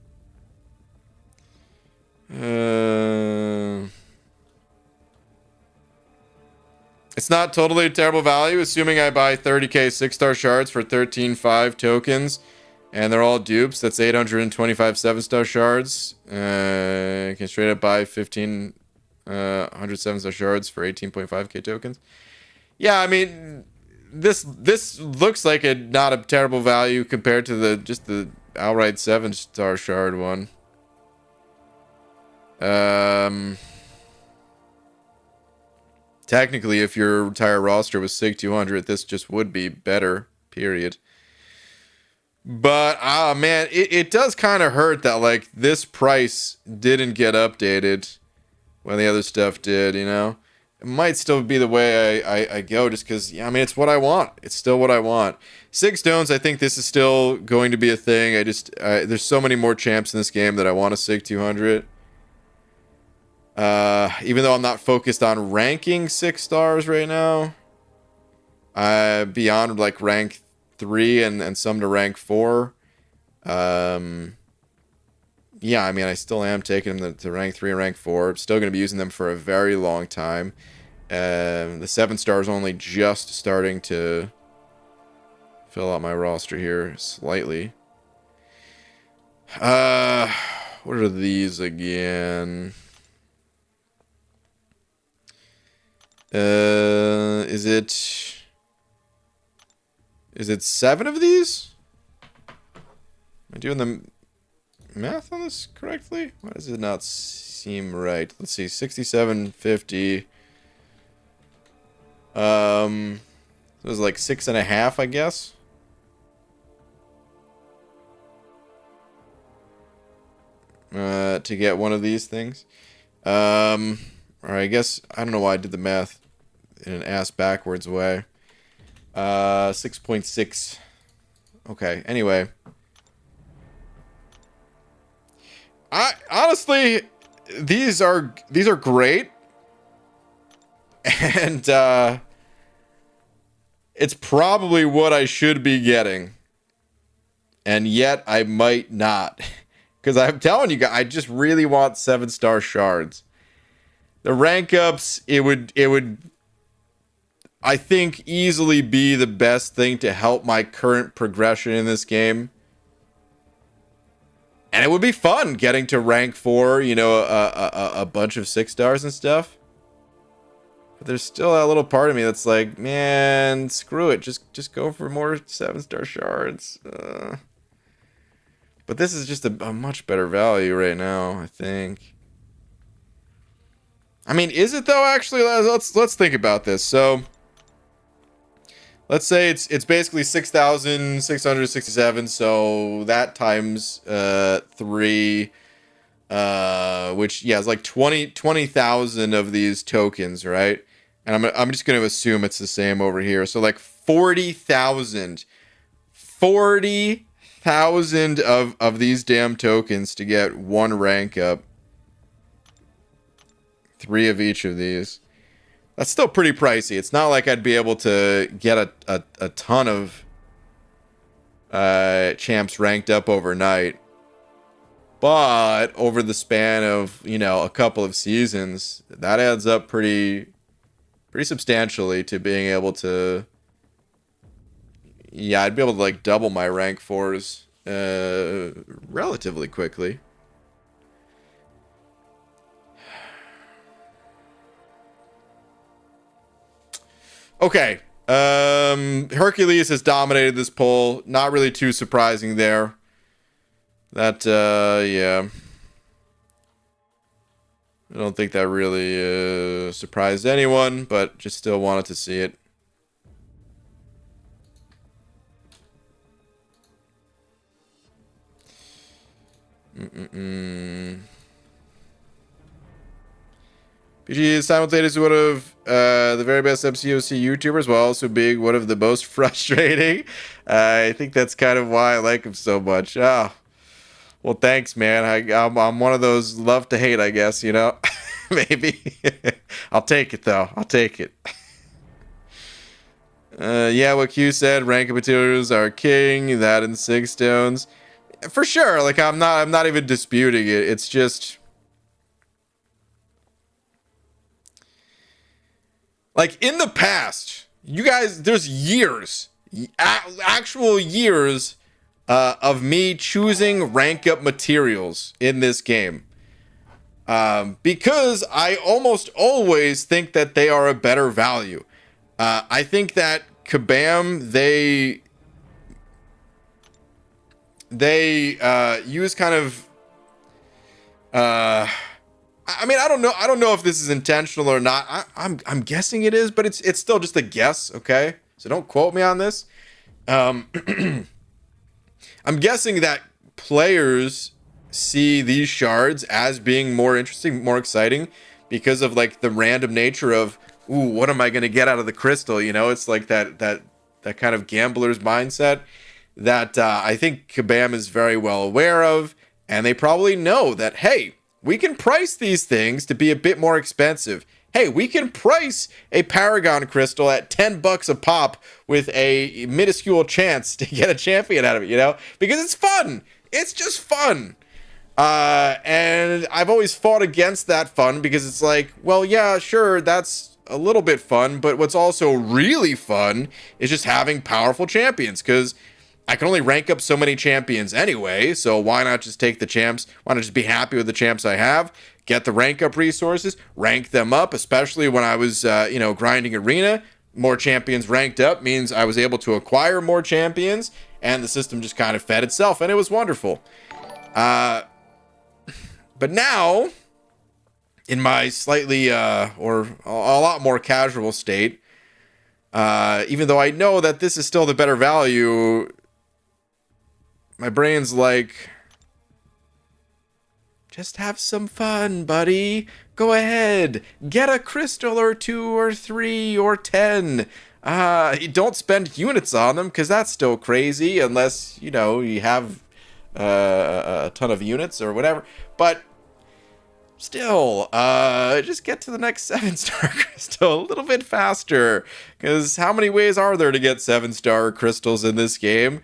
It's not totally a terrible value, assuming I buy 30k 6-star shards for 13.5 tokens, and they're all dupes. That's 825 7-star shards. I can straight up buy 1,500 7-star shards for 18.5k tokens. Yeah, I mean, this looks like not a terrible value compared to the outright 7-star shard one. Technically, if your entire roster was Sig 200, this just would be better, period. But, man, it does kind of hurt that, like, this price didn't get updated when the other stuff did, you know? It might still be the way I go, just because, yeah, I mean, it's what I want. It's still what I want. 6 stones, I think this is still going to be a thing. There's so many more champs in this game that I want a Sig 200. Even though I'm not focused on ranking 6 stars right now, beyond like rank 3 and some to rank 4. Yeah, I mean, I still am taking them to rank 3 and rank 4. I'm still going to be using them for a very long time. The 7 stars only just starting to fill out my roster here slightly. What are these again? Is it 7 of these? Am I doing the math on this correctly? Why does it not seem right? Let's see, 67.50. It was like 6.5, I guess. To get one of these things. Or I guess, I don't know why I did the math in an ass backwards way. 6.6. Okay, anyway. Honestly, these are great. And it's probably what I should be getting. And yet I might not. Because I'm telling you guys, I just really want 7-star shards. The rank ups, it would I think easily be the best thing to help my current progression in this game. And it would be fun getting to rank 4, you know, a bunch of 6 stars and stuff. But there's still that little part of me that's like, man, screw it. Just go for more 7-star shards. But this is just a much better value right now, I think. I mean, is it though? Actually, let's think about this. So, let's say it's basically 6,667. So that times 3, which yeah, is like 20,000 of these tokens, right? And I'm just going to assume it's the same over here. So like 40,000 1,000 of these damn tokens to get one rank up. 3 of each of these. That's still pretty pricey. It's not like I'd be able to get a ton of champs ranked up overnight. But over the span of, you know, a couple of seasons, that adds up pretty substantially to being able to... Yeah, I'd be able to, like, double my rank 4s relatively quickly. Okay. Hercules has dominated this poll. Not really too surprising there. That, yeah. I don't think that really surprised anyone, but just still wanted to see it. PG is simultaneously one of the very best MCOC YouTubers, while also being one of the most frustrating. I think that's kind of why I like him so much. Oh, well, thanks, man. I'm one of those love to hate, I guess, you know? Maybe. I'll take it, though. I'll take it. Yeah, what Q said, rank materials are king, that and 6 stones. For sure, like, I'm not even disputing it. It's just... Like, in the past, you guys, there's years, actual years of me choosing rank up materials in this game. Because I almost always think that they are a better value. I think that Kabam, they use kind of... I mean, I don't know if this is intentional or not. I'm guessing it is, but it's still just a guess, okay? So don't quote me on this. I'm guessing that players see these shards as being more interesting, more exciting, because of like the random nature of, ooh, what am I gonna get out of the crystal? You know, it's like that kind of gambler's mindset that I think Kabam is very well aware of, and they probably know that, hey, we can price these things to be a bit more expensive. Hey, we can price a Paragon Crystal at $10 a pop with a minuscule chance to get a champion out of it, you know? Because it's fun. It's just fun. And I've always fought against that fun because it's like, well, yeah, sure, that's a little bit fun, but what's also really fun is just having powerful champions, because I can only rank up so many champions anyway, so why not just take the champs? Why not just be happy with the champs I have, get the rank up resources, rank them up, especially when I was, grinding arena. More champions ranked up means I was able to acquire more champions, and the system just kind of fed itself, and it was wonderful. But now, in my slightly, or a lot more casual state, even though I know that this is still the better value, my brain's like, just have some fun, buddy. Go ahead. Get a crystal or 2 or 3 or 10. Don't spend units on them, because that's still crazy, unless, you know, you have a ton of units or whatever. But still, just get to the next 7-star crystal a little bit faster, because how many ways are there to get 7-star crystals in this game?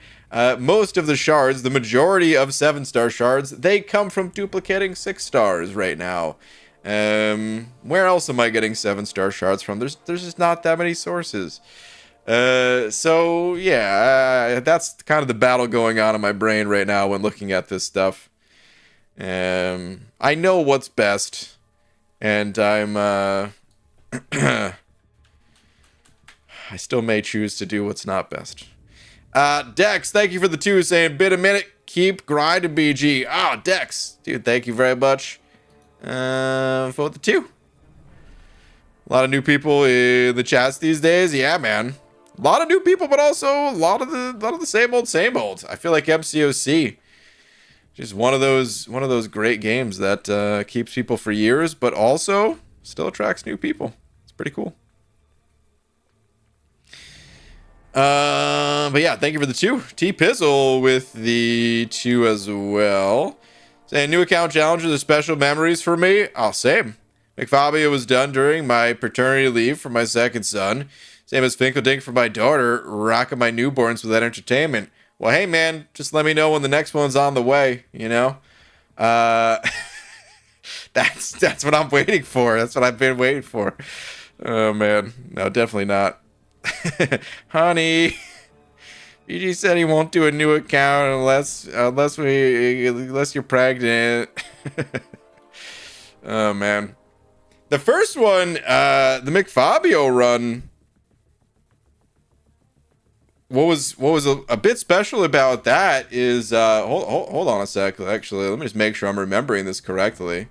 Most of the shards, the majority of 7-star shards, they come from duplicating 6 stars right now. Where else am I getting 7-star shards from? There's just not that many sources. So yeah, that's kind of the battle going on in my brain right now when looking at this stuff. I know what's best, and I'm I still may choose to do what's not best. Dex, thank you for the 2, saying, bit a minute, keep grinding, BG. Oh, Dex, dude, thank you very much for the 2. A lot of new people in the chats these days. Yeah, man. A lot of new people, but also a lot of the same old. I feel like MCOC, just one of those great games that keeps people for years, but also still attracts new people. It's pretty cool. But yeah, thank you for the 2. T-Pizzle with the 2 as well. Saying new account challenges are special memories for me. Oh, same. McFabio was done during my paternity leave for my second son. Same as Finkeldink for my daughter, rocking my newborns with that entertainment. Well, hey, man, just let me know when the next one's on the way, you know? That's what I'm waiting for. That's what I've been waiting for. Oh, man. No, definitely not. Honey, BG said he won't do a new account unless you're pregnant. Oh, man. The first one, the McFabio run, what was a bit special about that is hold on a sec. Actually, let me just make sure I'm remembering this correctly.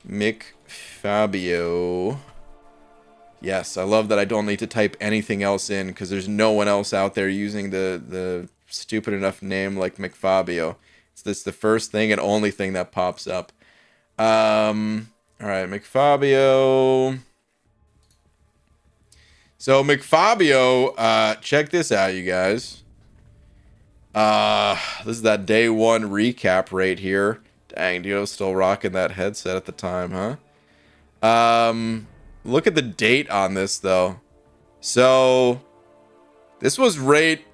McFabio. Yes, I love that I don't need to type anything else in because there's no one else out there using the stupid enough name like McFabio. It's this the first thing and only thing that pops up. All right, McFabio. So McFabio, check this out, you guys. This is that day 1 recap right here. Dang, dude, I was still rocking that headset at the time, huh? Look at the date on this, though. So, this was right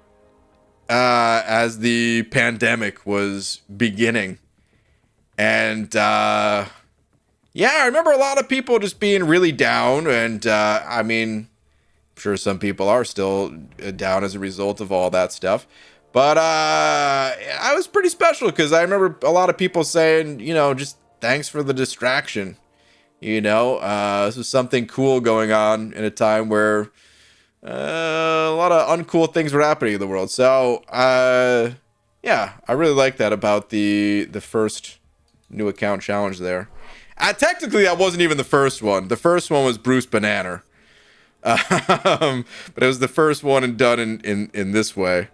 as the pandemic was beginning. And, yeah, I remember a lot of people just being really down. And, I mean, I'm sure some people are still down as a result of all that stuff. But I was pretty special because I remember a lot of people saying, you know, just thanks for the distraction. You know, this was something cool going on in a time where a lot of uncool things were happening in the world. So, yeah, I really like that about the first new account challenge there. Technically, that wasn't even the first one. The first one was Bruce Banana. But it was the first one and done in this way.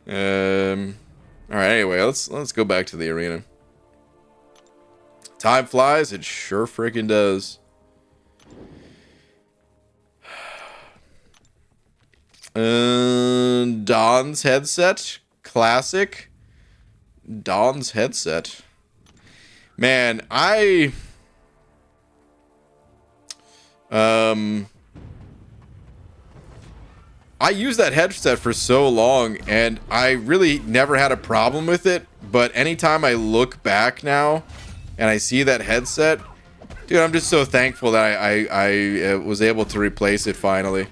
All right, anyway, let's go back to the arena. Time flies, it sure freaking does. Don's headset, classic. Don's headset. Man, I used that headset for so long, and I really never had a problem with it. But anytime I look back now, and I see that headset, dude, I'm just so thankful that I was able to replace it finally.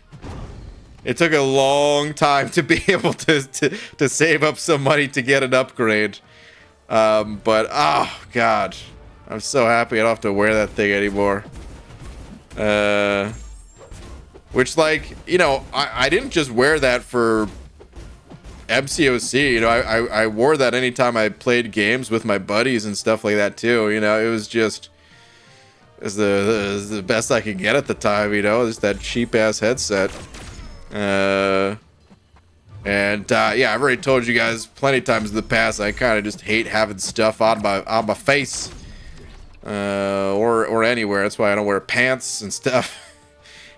It took a long time to be able to save up some money to get an upgrade. But, oh, God. I'm so happy I don't have to wear that thing anymore. Which, like, you know, I didn't just wear that for MCOC, you know, I wore that anytime I played games with my buddies and stuff like that too. You know, it was just the best I could get at the time. You know, just that cheap ass headset. Yeah, I've already told you guys plenty of times in the past. I kind of just hate having stuff on my face, or anywhere. That's why I don't wear pants and stuff.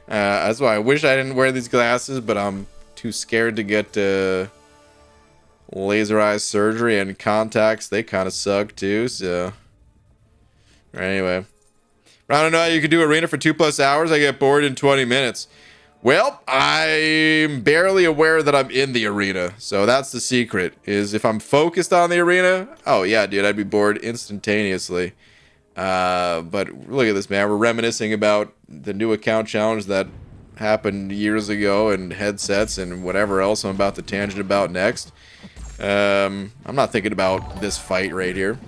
That's why I wish I didn't wear these glasses, but I'm too scared to get laser eye surgery, and contacts, they kind of suck too. So anyway, I don't know how you can do arena for 2+ hours. I get bored in 20 minutes. Well, I'm barely aware that I'm in the arena, so that's the secret, is if I'm focused on the arena, oh yeah, dude, I'd be bored instantaneously. But look at this, man. We're reminiscing about the new account challenge that happened years ago, and headsets and whatever else I'm about to tangent about next. I'm not thinking about this fight right here.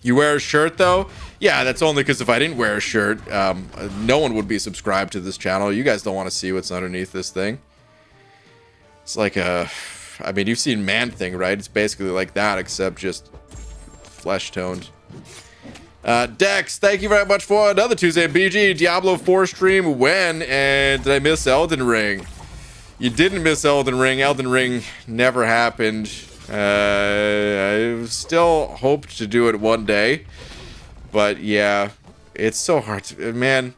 You wear a shirt, though? Yeah, that's only because if I didn't wear a shirt, no one would be subscribed to this channel. You guys don't want to see what's underneath this thing. It's like a... I mean, you've seen Man-Thing, right? It's basically like that, except just flesh-toned. Dex, thank you very much for another Tuesday. BG, Diablo 4 stream when? And did I miss Elden Ring? You didn't miss Elden Ring. Elden Ring never happened. I still hoped to do it one day. But yeah, it's so hard to... Man.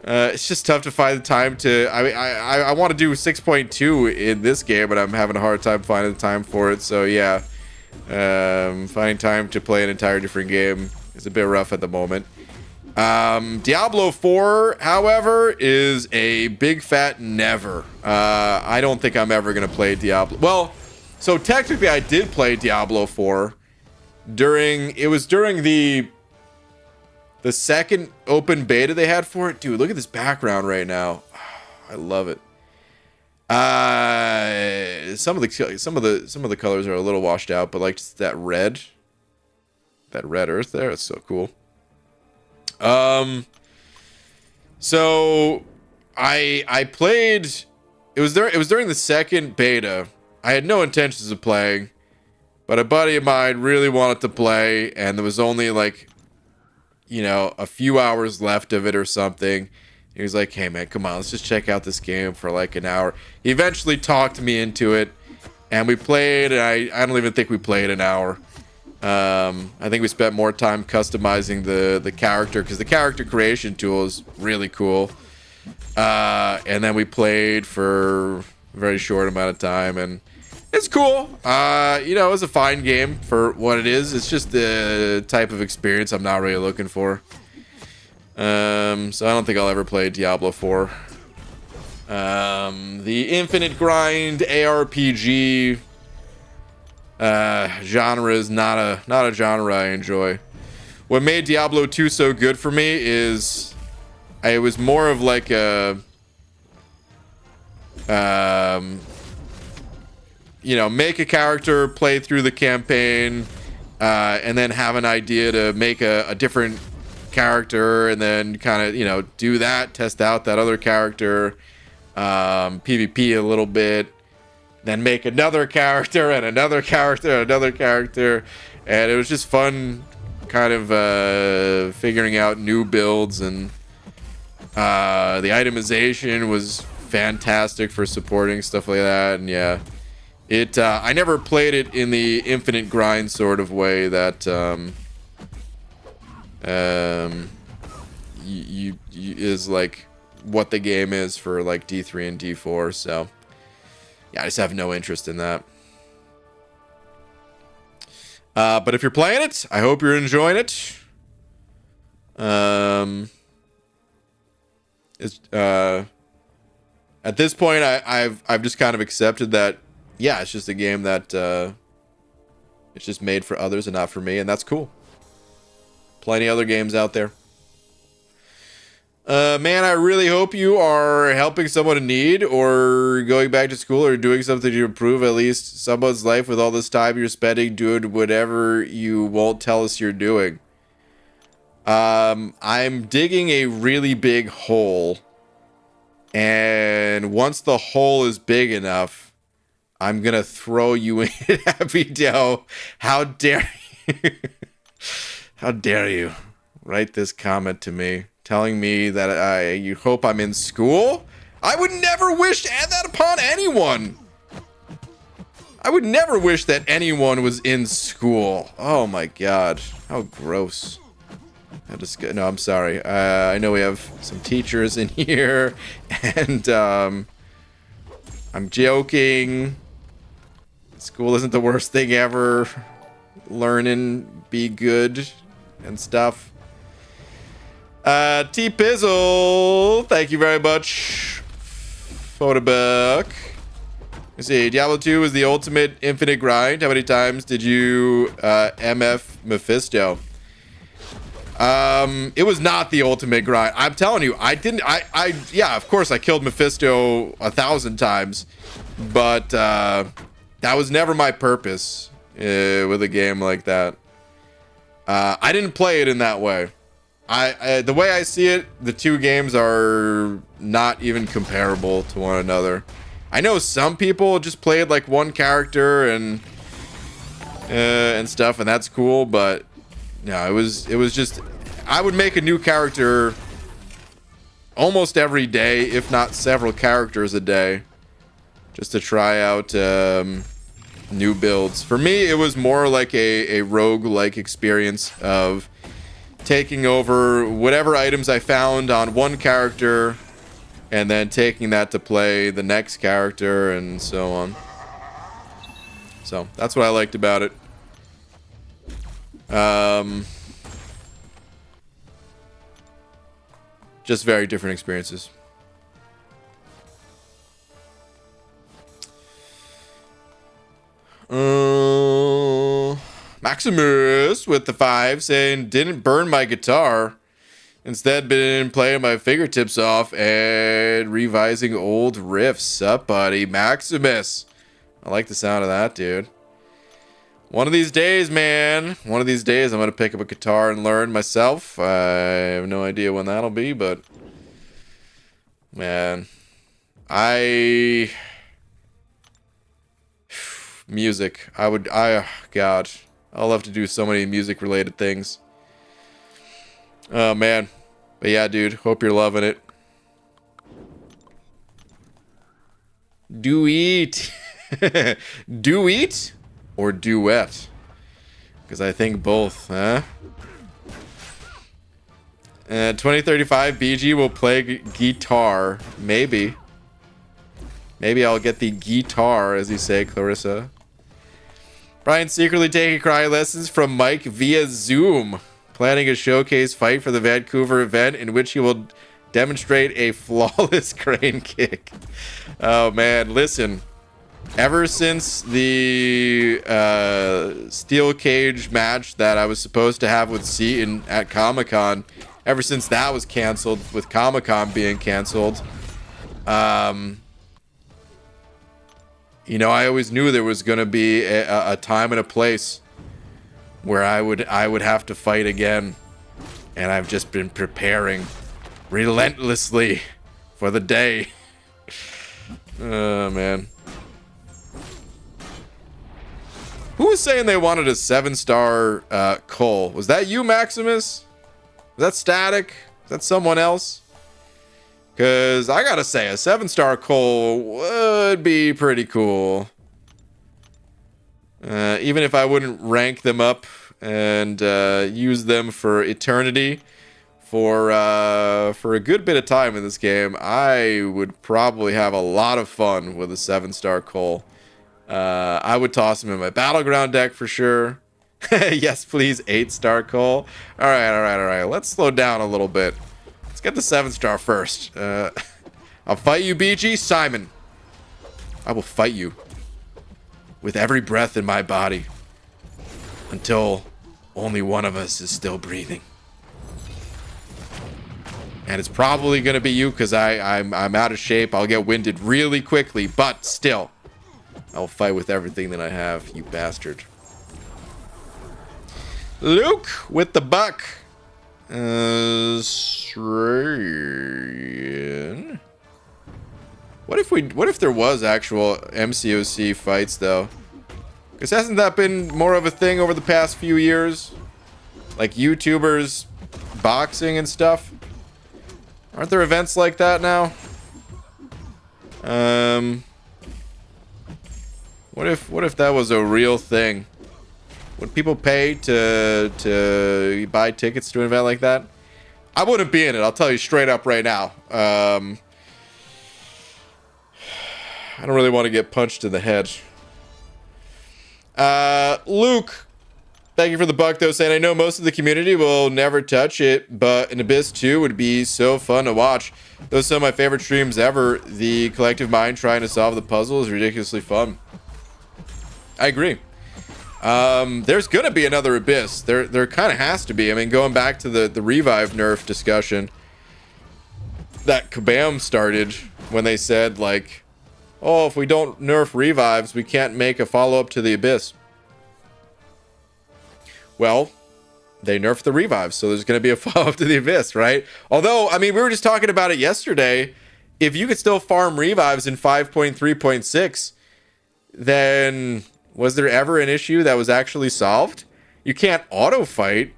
It's just tough to find the time to. I mean, I want to do 6.2 in this game, but I'm having a hard time finding the time for it. So yeah, finding time to play an entire different game is a bit rough at the moment. Diablo 4, however, is a big fat never. I don't think I'm ever gonna play Diablo. Well, so technically, I did play Diablo 4 during the second open beta they had for it. Dude, look at this background right now. I love it. Some of the colors are a little washed out, but like that red earth there, it's so cool. So I played. It was during the second beta. I had no intentions of playing, but a buddy of mine really wanted to play, and there was only like, you know, a few hours left of it or something. He was like, hey man, come on, let's just check out this game for like an hour. He eventually talked me into it, and we played, and I don't even think we played an hour. I think we spent more time customizing the character, because the character creation tool is really cool. And then we played for a very short amount of time, and it's cool. You know, it's a fine game for what it is. It's just the type of experience I'm not really looking for. So I don't think I'll ever play Diablo 4. The infinite grind ARPG genre is not a genre I enjoy. What made Diablo 2 so good for me is it was more of like a you know, make a character, play through the campaign, and then have an idea to make a different character, and then kind of, you know, do that, test out that other character, PvP a little bit, then make another character and another character and another character, and it was just fun kind of figuring out new builds, and the itemization was fantastic for supporting stuff like that. And yeah, it I never played it in the infinite grind sort of way that is like what the game is for like D3 and D4. So yeah, I just have no interest in that. But if you're playing it, I hope you're enjoying it. It's at this point, I've just kind of accepted that, yeah, it's just a game that it's just made for others and not for me, and that's cool. Plenty other games out there. Man, I really hope you are helping someone in need, or going back to school, or doing something to improve at least someone's life with all this time you're spending doing whatever you won't tell us you're doing. I'm digging a really big hole, and once the hole is big enough, I'm gonna throw you in it, Happy Doe. How dare you? How dare you write this comment to me, telling me that you hope I'm in school? I would never wish to add that upon anyone. I would never wish that anyone was in school. Oh my god, how gross. No, I'm sorry. I know we have some teachers in here, and I'm joking. School isn't the worst thing ever. Learning, be good, and stuff. T-Pizzle, thank you very much. Photobook. Let's see, Diablo 2 is the ultimate infinite grind. How many times did you MF Mephisto? It was not the ultimate grind. I'm telling you, yeah, of course I killed Mephisto 1,000 times, but that was never my purpose with a game like that. I didn't play it in that way. The way I see it, the two games are not even comparable to one another. I know some people just played like one character and stuff, and that's cool, but no, it was just, I would make a new character almost every day, if not several characters a day, just to try out new builds. For me, it was more like a rogue-like experience of taking over whatever items I found on one character and then taking that to play the next character and so on. So that's what I liked about it. Just very different experiences. Maximus with the 5 saying, didn't burn my guitar. Instead, been playing my fingertips off and revising old riffs. Sup, buddy? Maximus. I like the sound of that, dude. One of these days, man. One of these days, I'm going to pick up a guitar and learn myself. I have no idea when that'll be, but... Man. Music. God. I'll love to do so many music-related things. Oh, man. But yeah, dude. Hope you're loving it. Do eat. Do eat or duet? Because I think both, huh? 2035 BG will play guitar. Maybe. Maybe I'll get the guitar, as you say, Clarissa. Brian secretly taking cry lessons from Mike via Zoom. Planning a showcase fight for the Vancouver event in which he will demonstrate a flawless crane kick. Oh, man. Listen. Ever since the steel cage match that I was supposed to have with Seaton at Comic-Con, ever since that was canceled, with Comic-Con being canceled, you know, I always knew there was going to be a time and a place where I would have to fight again. And I've just been preparing relentlessly for the day. Oh, man. Who was saying they wanted a 7-star Cole? Was that you, Maximus? Was that Static? Is that someone else? Because I gotta say, a 7-star Cole would be pretty cool. Even if I wouldn't rank them up and use them for eternity, for a good bit of time in this game, I would probably have a lot of fun with a 7-star Cole. I would toss him in my Battleground deck for sure. Yes, please, 8-star Cole. All right. Let's slow down a little bit. Let's get the 7-star first. I'll fight you, BG. Simon. I will fight you with every breath in my body until only one of us is still breathing. And it's probably going to be you because I'm out of shape. I'll get winded really quickly, but still. I'll fight with everything that I have, you bastard. Luke with the buck. What if there was actual MCOC fights though? Because hasn't that been more of a thing over the past few years? Like YouTubers boxing and stuff? Aren't there events like that now? What if that was a real thing? Would people pay to buy tickets to an event like that? I wouldn't be in it. I'll tell you straight up right now. I don't really want to get punched in the head. Luke, thank you for the buck though, saying I know most of the community will never touch it, but an Abyss 2 would be so fun to watch. Those are some of my favorite streams ever. The collective mind trying to solve the puzzle is ridiculously fun. I agree. There's gonna be another Abyss. There kind of has to be. I mean, going back to the revive nerf discussion that Kabam started when they said like, oh, if we don't nerf revives, we can't make a follow-up to the Abyss. Well, they nerfed the revives, so there's gonna be a follow-up to the Abyss, right? Although, I mean, we were just talking about it yesterday. If you could still farm revives in 5.3.6, then was there ever an issue that was actually solved? You can't auto fight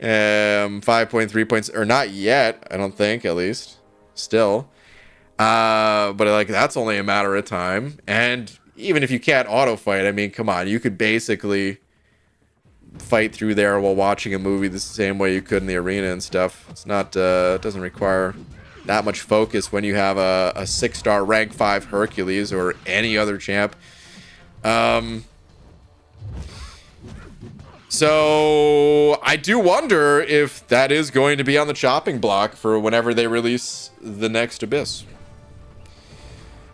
5.3 points, or not yet, I don't think, at least. Still. But like that's only a matter of time. And even if you can't auto fight, I mean, come on, you could basically fight through there while watching a movie the same way you could in the arena and stuff. It's not, it doesn't require that much focus when you have a 6-star rank 5 Hercules or any other champ. So I do wonder if that is going to be on the chopping block for whenever they release the next Abyss.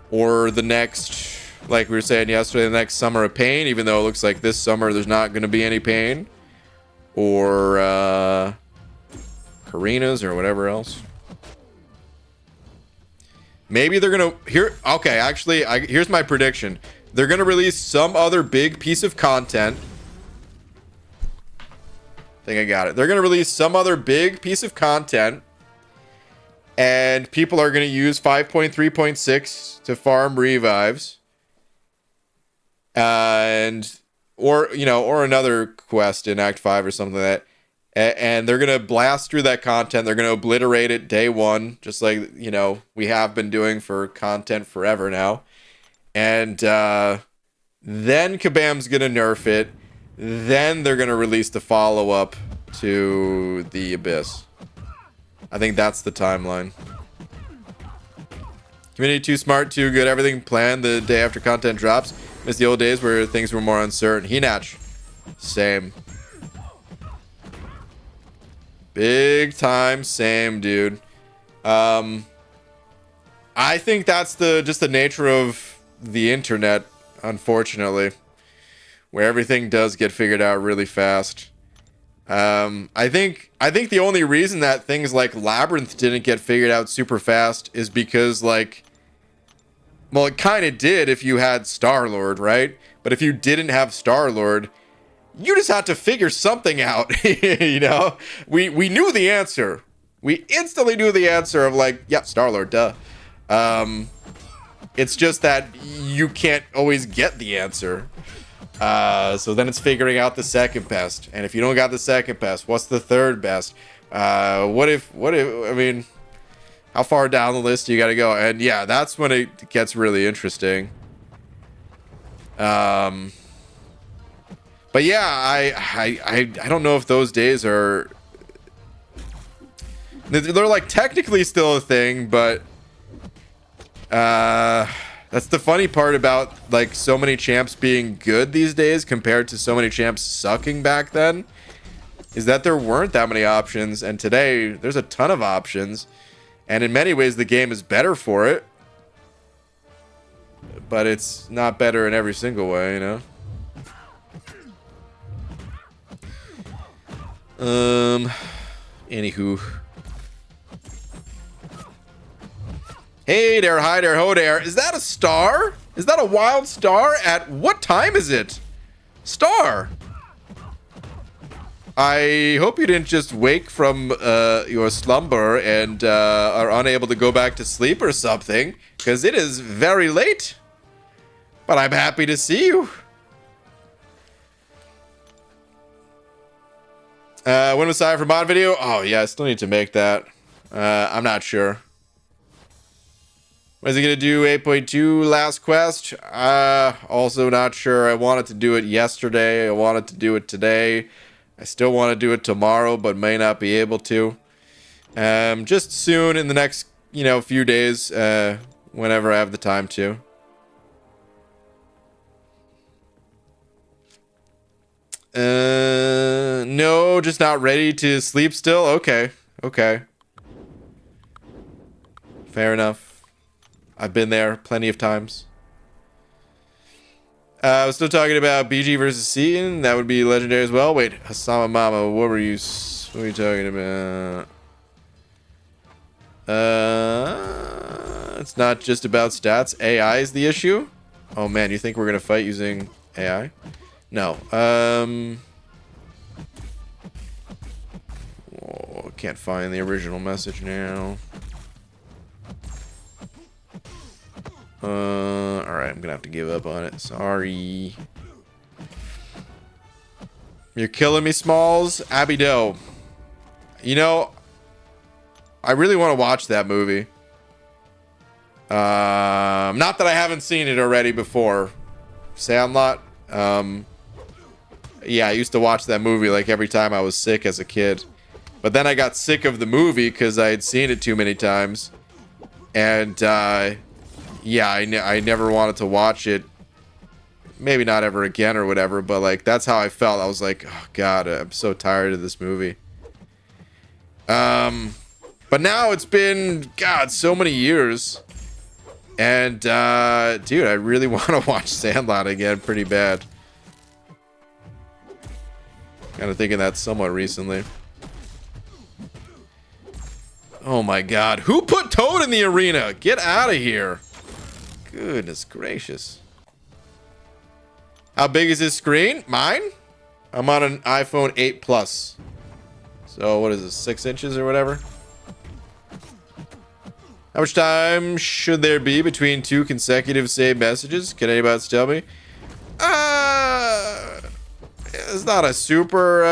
Or the next, like we were saying yesterday, the next Summer of Pain, even though it looks like this summer there's not going to be any pain. Or Karina's or whatever else. Maybe they're going to... Okay, actually, here's my prediction. They're going to release some other big piece of content. I think I got it. They're going to release some other big piece of content. And people are going to use 5.3.6 to farm revives. Or another quest in Act 5 or something like that. And they're going to blast through that content. They're going to obliterate it day one. Just like, we have been doing for content forever now. And then Kabam's going to nerf it. Then they're going to release the follow-up to the Abyss. I think that's the timeline. Community too smart, too good. Everything planned the day after content drops. Miss the old days where things were more uncertain. Henach. Same. Big time same, dude. I think that's just the nature of the internet, unfortunately. Where everything does get figured out really fast. I think the only reason that things like Labyrinth didn't get figured out super fast is because, like, well, it kind of did if you had Star-Lord, right? But if you didn't have Star-Lord, you just had to figure something out. We knew the answer. We instantly knew the answer of, like, yeah, Star-Lord, duh. It's just that you can't always get the answer. So then it's figuring out the second best. And if you don't got the second best, what's the third best? What if, I mean, how far down the list do you got to go? And yeah, that's when it gets really interesting. But yeah, I don't know if those days are, they're like technically still a thing, but, that's the funny part about, like, so many champs being good these days compared to so many champs sucking back then, is that there weren't that many options, and today there's a ton of options, and in many ways the game is better for it, but it's not better in every single way, Anywho. Hey there, hi there, ho there. Is that a star? Is that a wild star? At what time is it? Star. I hope you didn't just wake from your slumber and are unable to go back to sleep or something, because it is very late. But I'm happy to see you. When was I for mod video? Oh yeah, I still need to make that. I'm not sure. Was he gonna do 8.2 last quest? Also not sure. I wanted to do it yesterday. I wanted to do it today. I still want to do it tomorrow, but may not be able to. Just soon in the next, few days, whenever I have the time to. No, just not ready to sleep still? Okay. Fair enough. I've been there plenty of times. I was still talking about BG versus Seaton. That would be legendary as well. Wait, Hasama Mama, what were you talking about? It's not just about stats. AI is the issue? Oh man, you think we're gonna fight using AI? No. Can't find the original message now. Alright, I'm gonna have to give up on it. Sorry. You're killing me, Smalls. Abby Doe. I really want to watch that movie. Not that I haven't seen it already before. Sandlot. Yeah, I used to watch that movie like every time I was sick as a kid. But then I got sick of the movie because I had seen it too many times. And, yeah, I never wanted to watch it. Maybe not ever again or whatever, but, like, that's how I felt. I was like, oh, God, I'm so tired of this movie. But now it's been, God, so many years. And, dude, I really want to watch Sandlot again pretty bad. Kind of thinking that somewhat recently. Oh my God. Who put Toad in the arena? Get out of here. Goodness gracious. How big is this screen? Mine? I'm on an iPhone 8 Plus. So what is this? 6 inches or whatever? How much time should there be between 2 consecutive saved messages? Can anybody else tell me? It's not a super,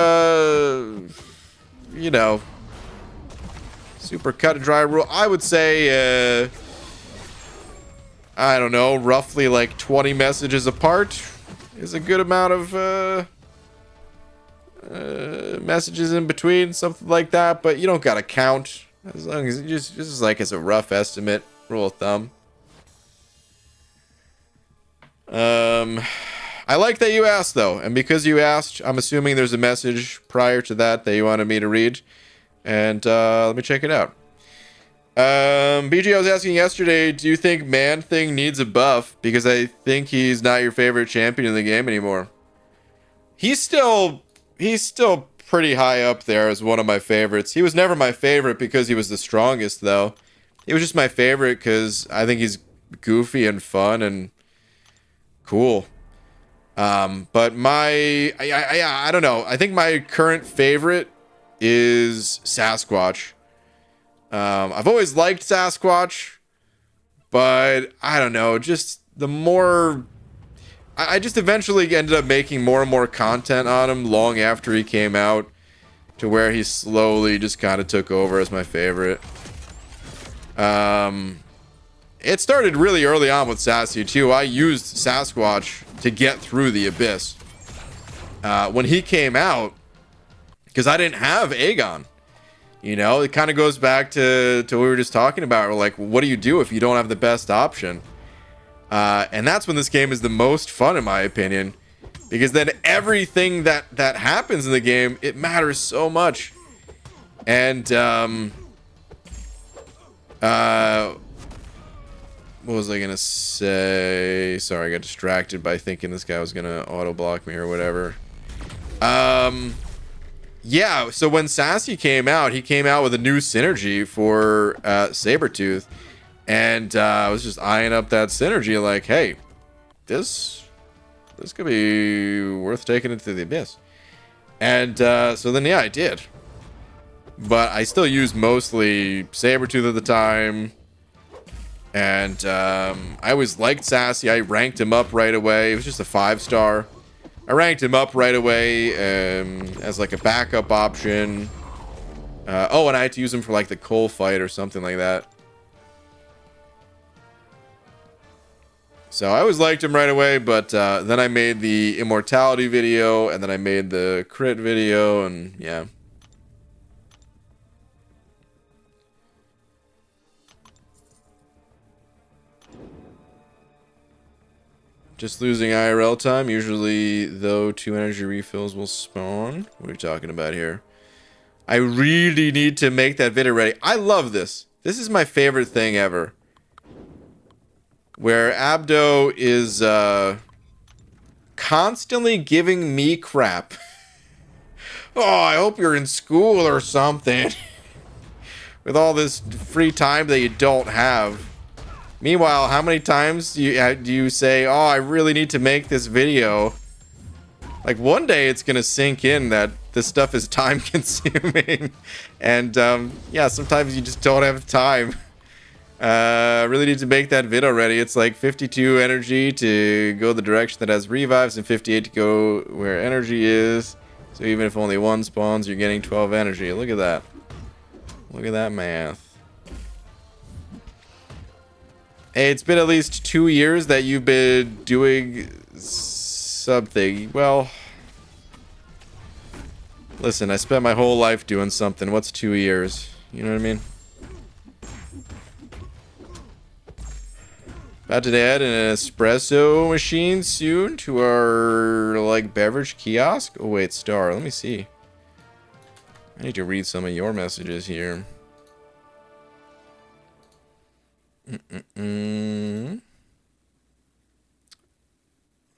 you know, super cut and dry rule. I would say, I don't know, roughly like 20 messages apart is a good amount of messages in between, something like that. But you don't gotta count, as long as just like as a rough estimate, rule of thumb. I like that you asked though, and because you asked, I'm assuming there's a message prior to that you wanted me to read, and let me check it out. BG, I was asking yesterday, do you think Man-Thing needs a buff? Because I think he's not your favorite champion in the game anymore. He's still pretty high up there as one of my favorites. He was never my favorite because he was the strongest, though. He was just my favorite because I think he's goofy and fun and cool. But I don't know. I think my current favorite is Sasquatch. I've always liked Sasquatch, but I don't know, just the more I just eventually ended up making more and more content on him long after he came out, to where he slowly just kind of took over as my favorite. It started really early on with Sassy too. I used Sasquatch to get through the Abyss. When he came out, because I didn't have Aegon. You know, it kind of goes back to what we were just talking about. We're like, what do you do if you don't have the best option? And that's when this game is the most fun, in my opinion. Because then everything that happens in the game, it matters so much. And, what was I gonna say? Sorry, I got distracted by thinking this guy was gonna auto-block me or whatever. Yeah, so when Sassy came out, he came out with a new synergy for Sabretooth. And I was just eyeing up that synergy like, hey, this could be worth taking into the Abyss. And so then, yeah, I did. But I still used mostly Sabretooth at the time. And I always liked Sassy. I ranked him up right away. It was just a 5-star. I ranked him up right away as like a backup option. Oh, and I had to use him for like the Cole fight or something like that. So I always liked him right away, but then I made the immortality video, and then I made the crit video, and yeah. Just losing IRL time. Usually, though, 2 energy refills will spawn. What are you talking about here? I really need to make that video ready. I love this. This is my favorite thing ever. Where Abdo is constantly giving me crap. Oh, I hope you're in school or something. With all this free time that you don't have. Meanwhile, how many times do you say, oh, I really need to make this video? Like, one day it's going to sink in that this stuff is time consuming. And, yeah, sometimes you just don't have time. I really need to make that video ready. It's like 52 energy to go the direction that has revives and 58 to go where energy is. So even if only one spawns, you're getting 12 energy. Look at that. Look at that math. Hey, it's been at least 2 years that you've been doing something. Well, Listen, I spent my whole life doing something. What's 2 years? You know what I mean? About to add an espresso machine soon to our, like, beverage kiosk. Oh, wait, Star. Let me see. I need to read some of your messages here.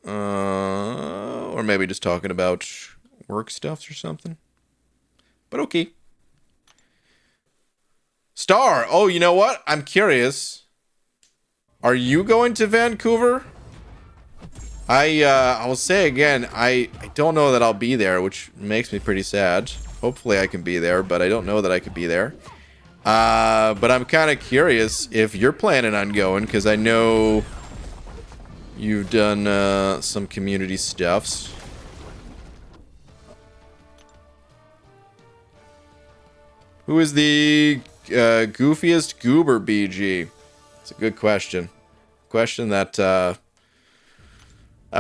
Or maybe just talking about work stuffs or something. But okay. Star. Oh, you know what? I'm curious. Are you going to Vancouver? I will say again, I don't know that I'll be there, which makes me pretty sad. Hopefully I can be there, but I don't know that I could be there. But I'm kind of curious if you're planning on going, because I know you've done some community stuffs. Who is the goofiest goober, BG? It's a good question. Question that I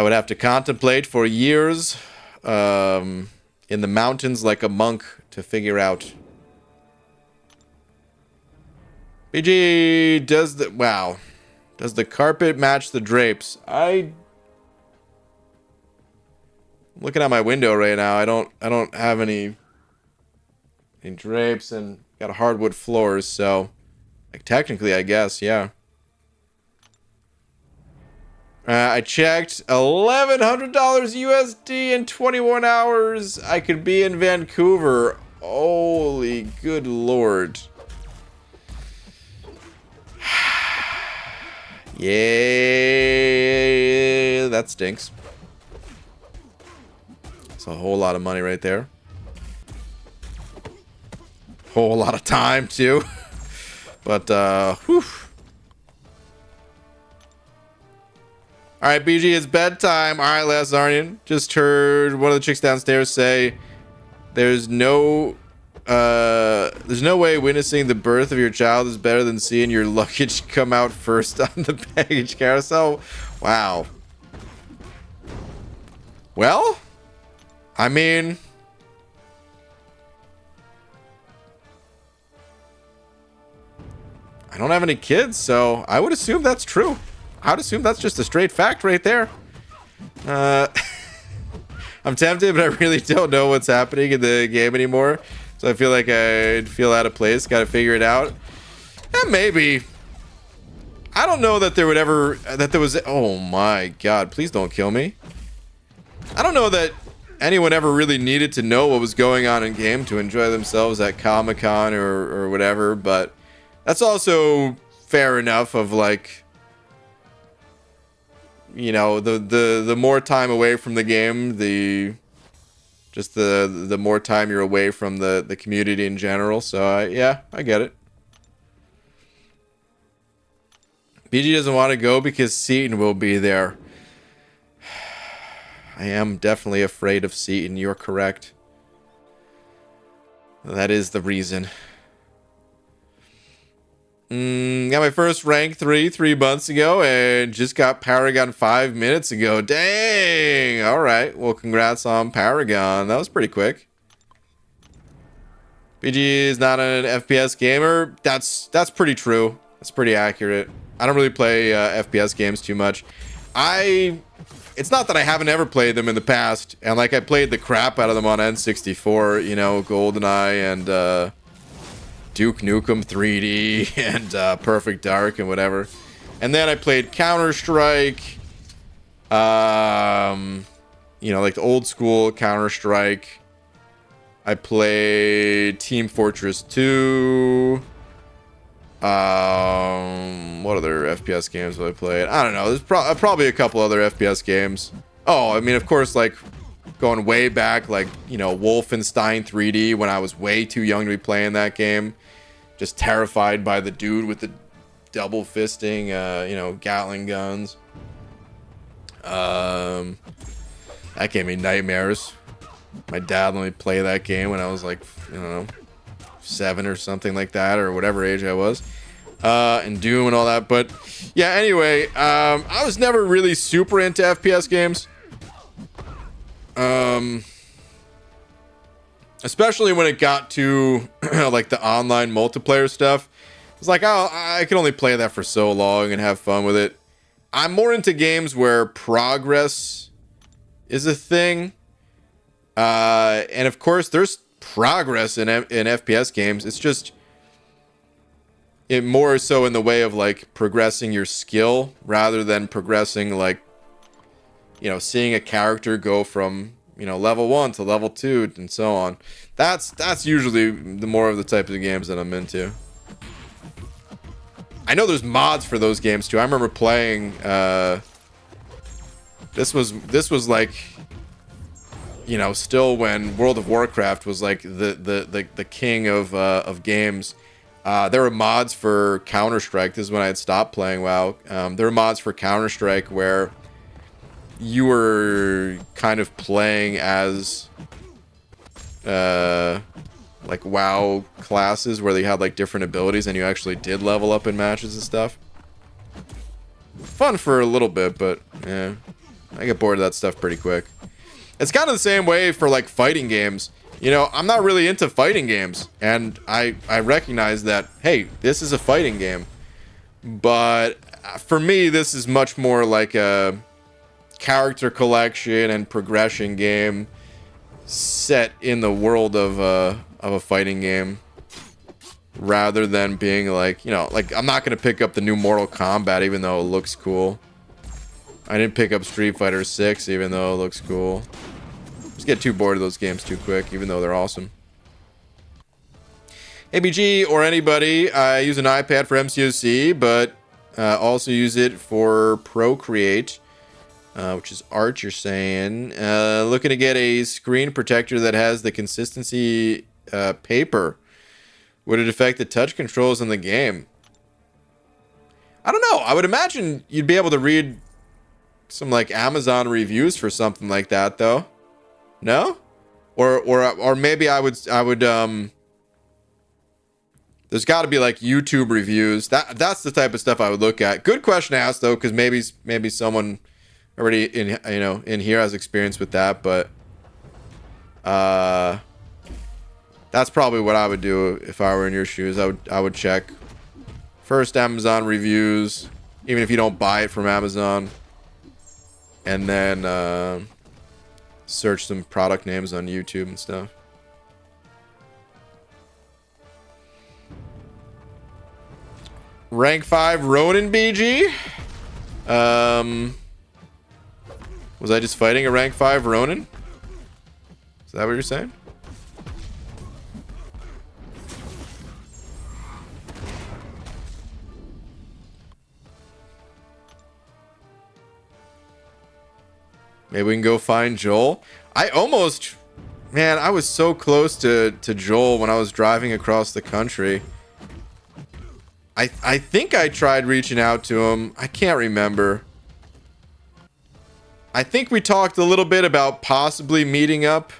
would have to contemplate for years in the mountains like a monk to figure out. BG, does the carpet match the drapes? I'm looking out my window right now. I don't have any drapes and got hardwood floors, so like technically I guess, yeah. I checked $1,100 USD in 21 hours. I could be in Vancouver. Holy good lord. Yeah, that stinks. It's a whole lot of money right there. Whole lot of time too. But whew. Alright, BG, it's bedtime. Alright, last Arnian. Just heard one of the chicks downstairs say there's no way witnessing the birth of your child is better than seeing your luggage come out first on the baggage carousel. Wow. Well, I mean, I don't have any kids, so I would assume that's true. I would assume that's just a straight fact right there. I'm tempted, but I really don't know what's happening in the game anymore. So I feel like I'd feel out of place. Got to figure it out. And maybe. I don't know that there was... Oh my god, please don't kill me. I don't know that anyone ever really needed to know what was going on in game to enjoy themselves at Comic-Con or whatever, but that's also fair enough of like... You know, the more time away from the game, the more time you're away from the community in general. So yeah, I get it. BG doesn't want to go because Seaton will be there. I am definitely afraid of Seaton. You're correct. That is the reason. Got my first rank 3 months ago and just got Paragon 5 minutes ago. Dang! Alright, well congrats on Paragon. That was pretty quick. BG is not an FPS gamer. That's pretty true. That's pretty accurate. I don't really play FPS games too much. It's not that I haven't ever played them in the past. And like I played the crap out of them on N64, you know, GoldenEye and Duke Nukem 3D and Perfect Dark and whatever. And then I played Counter-Strike. You know, like the old school Counter-Strike. I played Team Fortress 2. What other FPS games have I played? I don't know. There's probably a couple other FPS games. Oh, I mean, of course, like going way back, like, you know, Wolfenstein 3D when I was way too young to be playing that game. Just terrified by the dude with the double fisting, you know, Gatling guns. That gave me nightmares. My dad let me play that game when I was like, I don't know, 7 or something like that, or whatever age I was. And Doom and all that. But yeah, anyway, I was never really super into FPS games. especially when it got to like the online multiplayer stuff. It's like, oh, I can only play that for so long and have fun with it. I'm more into games where progress is a thing. And of course, there's progress in FPS games. It's just it more so in the way of like progressing your skill rather than progressing like, you know, seeing a character go from, you know, level 1 to level 2 and so on. That's usually the more of the type of games that I'm into. I know there's mods for those games too. I remember playing this was like, you know, still when World of Warcraft was like the king of games. There were mods for Counter-Strike. This is when I had stopped playing WoW. There were mods for Counter-Strike where you were kind of playing as like WoW classes where they had like different abilities and you actually did level up in matches and stuff. Fun for a little bit, but yeah, I get bored of that stuff pretty quick. It's kind of the same way for like fighting games. You know, I'm not really into fighting games, and I recognize that, hey, this is a fighting game. But for me, this is much more like a character collection and progression game set in the world of a fighting game, rather than being like, you know, like I'm not gonna pick up the new Mortal Kombat even though it looks cool. I didn't pick up Street Fighter 6 even though it looks cool. Just get too bored of those games too quick, even though they're awesome. ABG or anybody, I use an iPad for MCOC, but also use it for Procreate, which is art, you're saying. Looking to get a screen protector that has the consistency paper. Would it affect the touch controls in the game? I don't know. I would imagine you'd be able to read some like Amazon reviews for something like that, though. No? Or maybe I would there's got to be like YouTube reviews. That's the type of stuff I would look at. Good question asked though, because maybe someone already in here has experience with that, but that's probably what I would do if I were in your shoes. I would check first Amazon reviews, even if you don't buy it from Amazon, and then search some product names on YouTube and stuff. Rank 5 Ronin BG. Was I just fighting a rank 5 Ronin? Is that what you're saying? Maybe we can go find Joel. I was so close to Joel when I was driving across the country. I think I tried reaching out to him. I can't remember. I think we talked a little bit about possibly meeting up,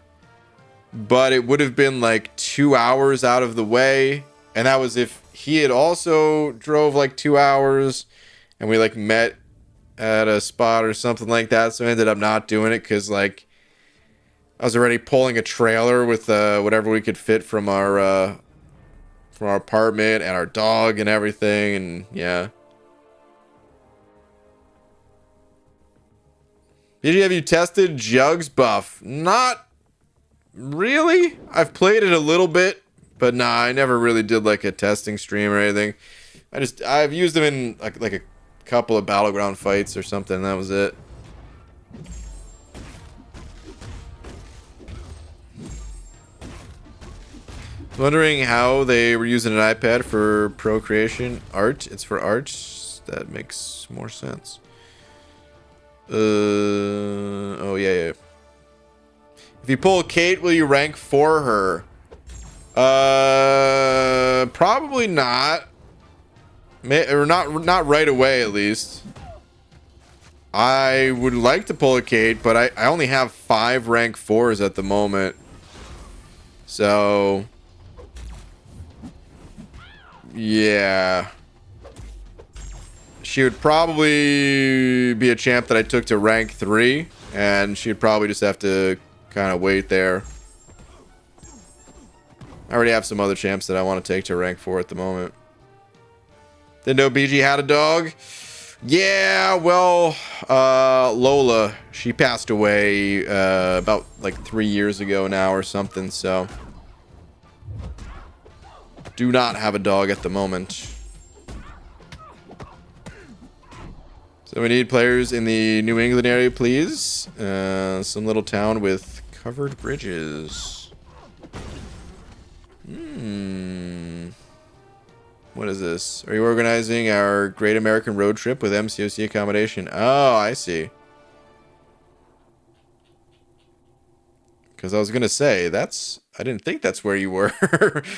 but it would have been like 2 hours out of the way. And that was if he had also drove like 2 hours and we like met at a spot or something like that. So I ended up not doing it because like I was already pulling a trailer with whatever we could fit from our apartment and our dog and everything, and yeah. Have you tested Jug's buff? Not really. I've played it a little bit, but nah, I never really did like a testing stream or anything. I've used them in like a couple of Battleground fights or something, and that was it. Wondering how they were using an iPad for procreation art. It's for art. That makes more sense. Oh yeah. If you pull Kate, will you rank for her? Probably not. Or not right away, at least. I would like to pull a Kate, but I only have 5 rank 4s at the moment. So yeah. She would probably be a champ that I took to rank 3, and she'd probably just have to kind of wait there. I already have some other champs that I want to take to rank 4 at the moment. Didn't know BG had a dog? Yeah, well, Lola, she passed away about like 3 years ago now or something, so do not have a dog at the moment. So we need players in the New England area, please. Some little town with covered bridges. What is this? Are you organizing our Great American Road Trip with MCOC accommodation? Oh, I see. Because I was going to say, I didn't think that's where you were.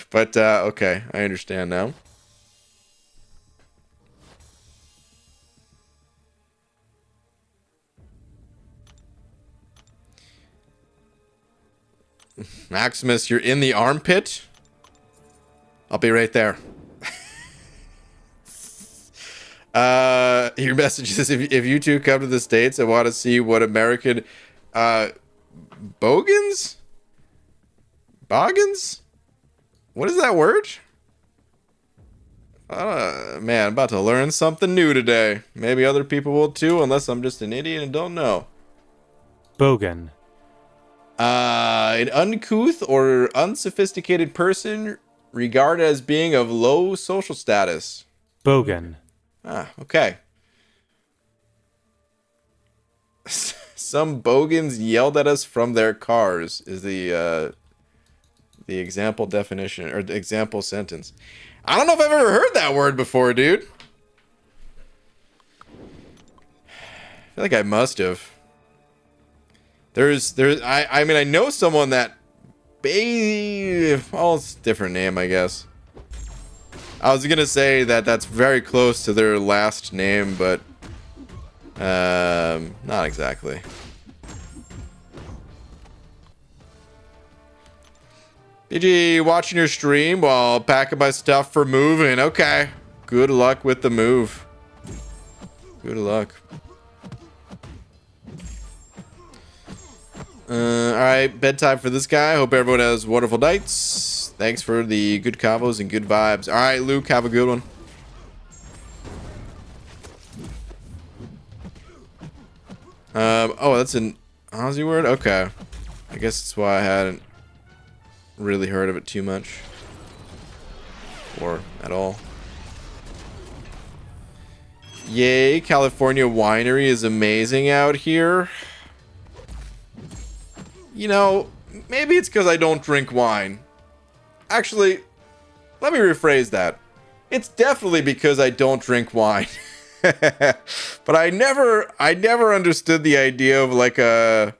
But, okay, I understand now. Maximus, you're in the armpit? I'll be right there. Your message is if you two come to the States, I want to see what American Boggins? Boggins? What is that word? Man, I'm about to learn something new today. Maybe other people will too, unless I'm just an idiot and don't know. Bogan. An uncouth or unsophisticated person regarded as being of low social status. Bogan. Ah, okay. Some bogans yelled at us from their cars is the example definition or the example sentence. I don't know if I've ever heard that word before, dude. I feel like I must have. I mean I know someone that well, it's a different name, I guess. I was gonna say that's very close to their last name, but not exactly. BG, watching your stream while packing my stuff for moving. Okay. Good luck with the move. Good luck. Alright, bedtime for this guy. Hope everyone has wonderful nights. Thanks for the good combos and good vibes. Alright, Luke, have a good one. Oh, that's an Aussie word? Okay. I guess that's why I hadn't really heard of it too much. Or at all. Yay, California winery is amazing out here. You know, maybe it's because I don't drink wine. Actually, let me rephrase that. It's definitely because I don't drink wine. But I never understood the idea of like a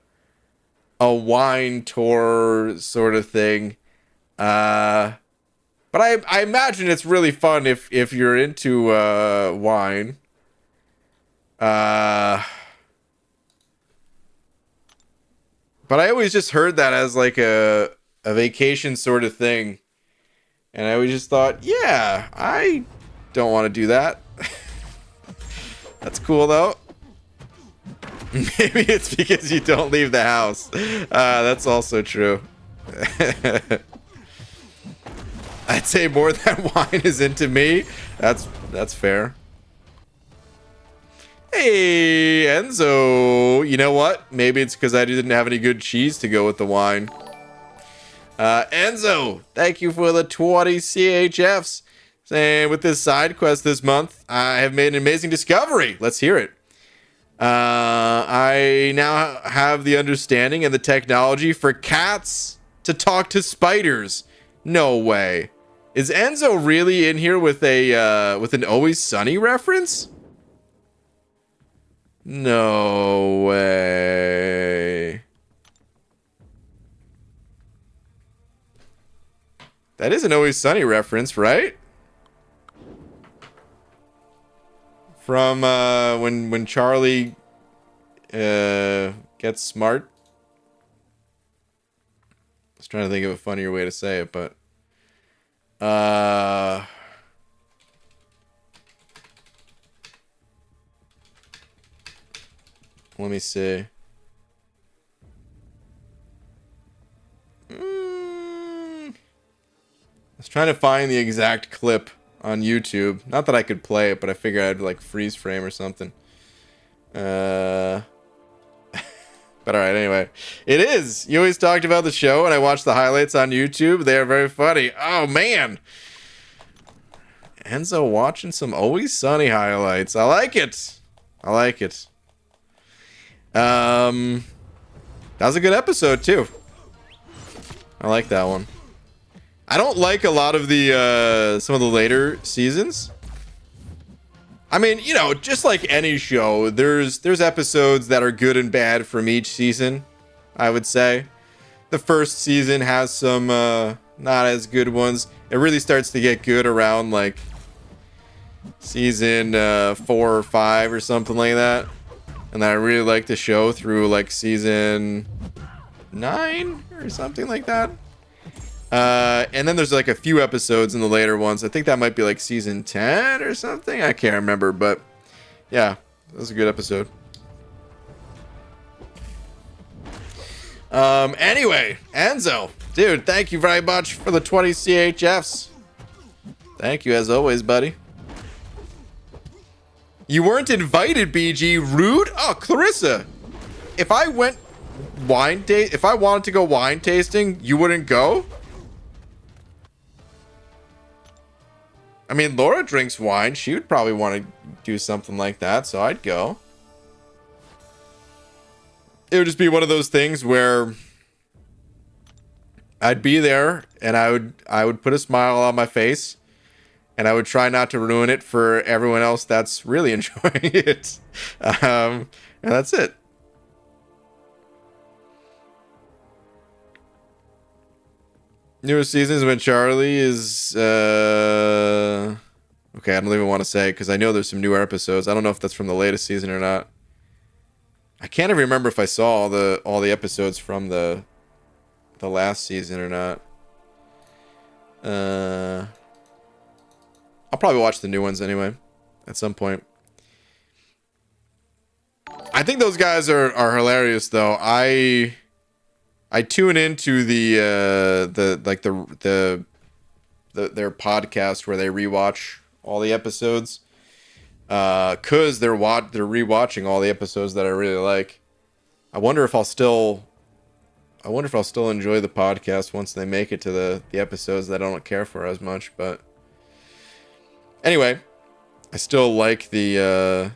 wine tour sort of thing. But I imagine it's really fun if you're into wine. But I always just heard that as like a vacation sort of thing. And I always just thought, yeah, I don't want to do that. That's cool though. Maybe it's because you don't leave the house. That's also true. I'd say more than wine is into me. That's fair. Hey, Enzo. You know what? Maybe it's because I didn't have any good cheese to go with the wine. Enzo, thank you for the 20 CHFs. Saying with this side quest this month, I have made an amazing discovery. Let's hear it. I now have the understanding and the technology for cats to talk to spiders. No way. Is Enzo really in here with an Always Sunny reference? No way. That is an Always Sunny reference, right? From when Charlie gets smart. I was trying to think of a funnier way to say it, but let me see. Trying to find the exact clip on YouTube. Not that I could play it, but I figured I'd like freeze frame or something. But alright, anyway. It is! You always talked about the show, and I watched the highlights on YouTube. They are very funny. Oh, man! Enzo watching some Always Sunny highlights. I like it! I like it. That was a good episode, too. I like that one. I don't like a lot of the, some of the later seasons. I mean, you know, just like any show, there's episodes that are good and bad from each season, I would say. The first season has some not as good ones. It really starts to get good around like season 4 or 5 or something like that. And then I really like the show through like season 9 or something like that. And then there's like a few episodes in the later ones. I think that might be like season 10 or something. I can't remember, but yeah, that was a good episode. Anyway, Enzo, dude, thank you very much for the 20 CHFs. Thank you as always, buddy. You weren't invited, BG. Rude. Oh, Clarissa, if I went if I wanted to go wine tasting, you wouldn't go? I mean, Laura drinks wine. She would probably want to do something like that, so I'd go. It would just be one of those things where I'd be there and I would put a smile on my face and I would try not to ruin it for everyone else that's really enjoying it. And that's it. Newest seasons when Charlie is okay, I don't even want to say because I know there's some newer episodes. I don't know if that's from the latest season or not. I can't even remember if I saw all the episodes from the last season or not. I'll probably watch the new ones anyway at some point. I think those guys are hilarious though. I tune into their podcast where they rewatch all the episodes. Cause they're rewatching all the episodes that I really like. I wonder if I'll still enjoy the podcast once they make it to the episodes that I don't care for as much. But anyway, I still like the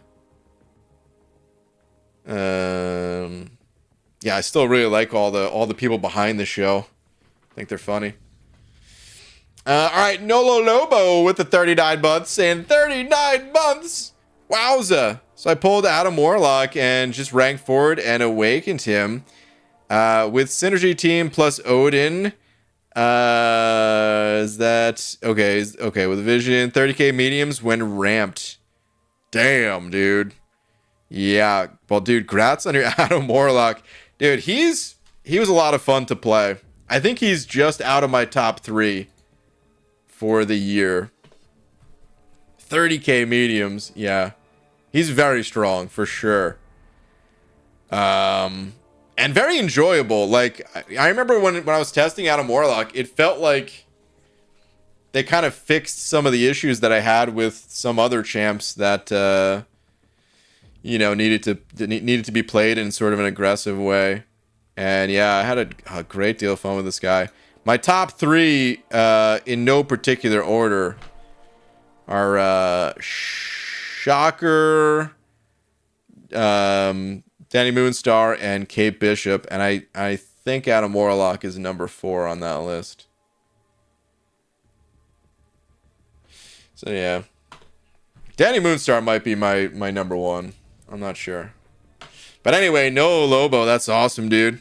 yeah, I still really like all the people behind the show. I think they're funny. All right, Nolo Lobo with the 39 months and 39 months. Wowza. So I pulled Adam Warlock and just ranked forward and awakened him with Synergy Team plus Odin. Is that okay? Okay, with Vision, 30k mediums when ramped. Damn, dude. Yeah. Well, dude, congrats on your Adam Warlock. Dude, he was a lot of fun to play. I think he's just out of my top 3 for the year. 30k mediums, yeah. He's very strong for sure. And very enjoyable. Like I remember when I was testing Adam Warlock, it felt like they kind of fixed some of the issues that I had with some other champs that you know, needed to be played in sort of an aggressive way. And yeah, I had a great deal of fun with this guy. My top 3, in no particular order, are Shocker, Danny Moonstar, and Kate Bishop. And I think Adam Warlock is number 4 on that list. So yeah. Danny Moonstar might be my number 1. I'm not sure. But anyway, no Lobo, that's awesome, dude.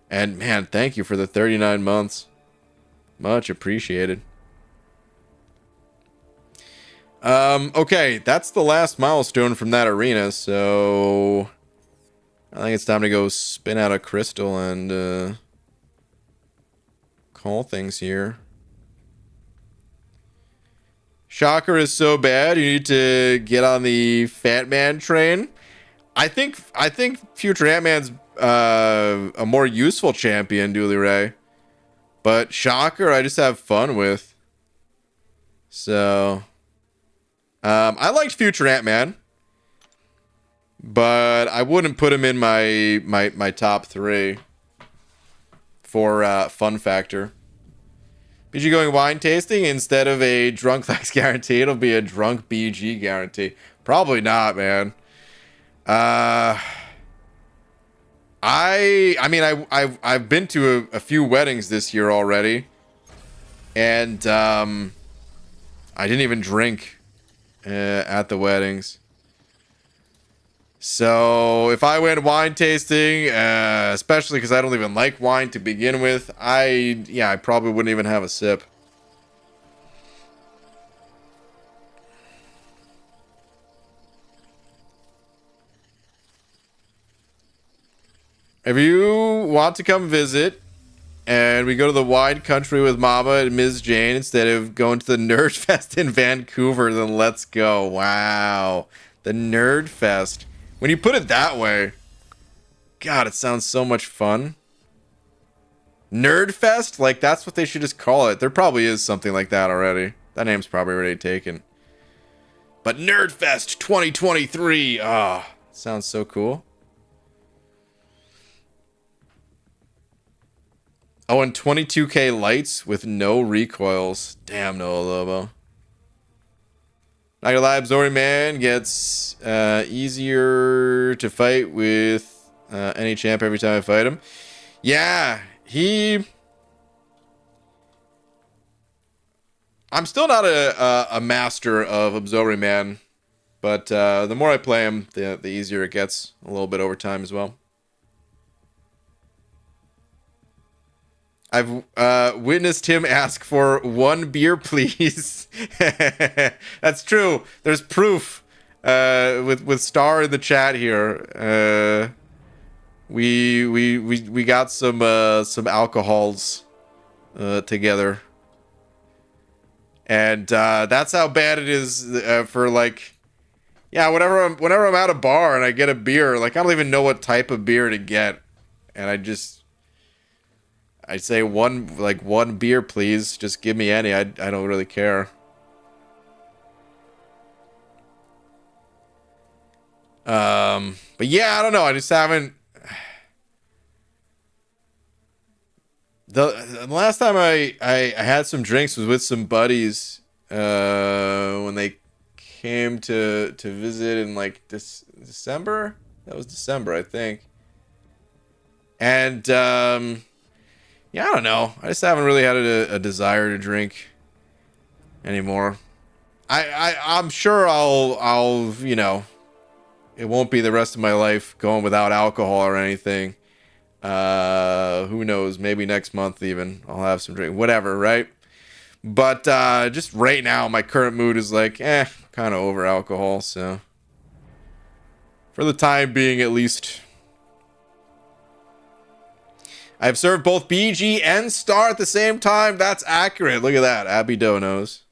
And man, thank you for the 39 months. Much appreciated. Okay, that's the last milestone from that arena, so I think it's time to go spin out a crystal and call things here. Shocker is so bad, you need to get on the Fat Man train. I think Future Ant-Man's a more useful champion, Dooley Ray. But Shocker, I just have fun with. So, I liked Future Ant-Man, but I wouldn't put him in my top 3 for fun factor. BG going wine tasting instead of a drunk Lex guarantee. It'll be a drunk BG guarantee. Probably not, man. I've been to a few weddings this year already, and I didn't even drink at the weddings. So if I went wine tasting, especially because I don't even like wine to begin with, I probably wouldn't even have a sip. If you want to come visit, and we go to the wine country with Mama and Ms. Jane instead of going to the Nerd Fest in Vancouver, then let's go. Wow. The Nerd Fest. When you put it that way, God, it sounds so much fun. Nerd Fest? Like, that's what they should just call it. There probably is something like that already. That name's probably already taken. But Nerd Fest 2023. Ah, sounds so cool. Oh, and 22K lights with no recoils. Damn, Noah Lobo. Not gonna lie, Absorbing Man gets easier to fight with any champ every time I fight him. Yeah, I'm still not a master of Absorbing Man, but the more I play him, the easier it gets a little bit over time as well. I've witnessed him ask for 1 beer, please. That's true. There's proof with Star in the chat here. We got some alcohols together, and that's how bad it is for like, yeah. Whenever I'm at a bar and I get a beer, like I don't even know what type of beer to get, and I say one beer, please. Just give me any. I don't really care. But yeah, I don't know. I just haven't. The last time I had some drinks was with some buddies when they came to visit in like December. That was December, I think. And yeah, I don't know. I just haven't really had a desire to drink anymore. I'm sure I'll you know, it won't be the rest of my life going without alcohol or anything. Who knows? Maybe next month even I'll have some drink. Whatever, right? But just right now, my current mood is like, kind of over alcohol. So for the time being, at least. I've served both BG and Star at the same time. That's accurate. Look at that. Abby Doe knows.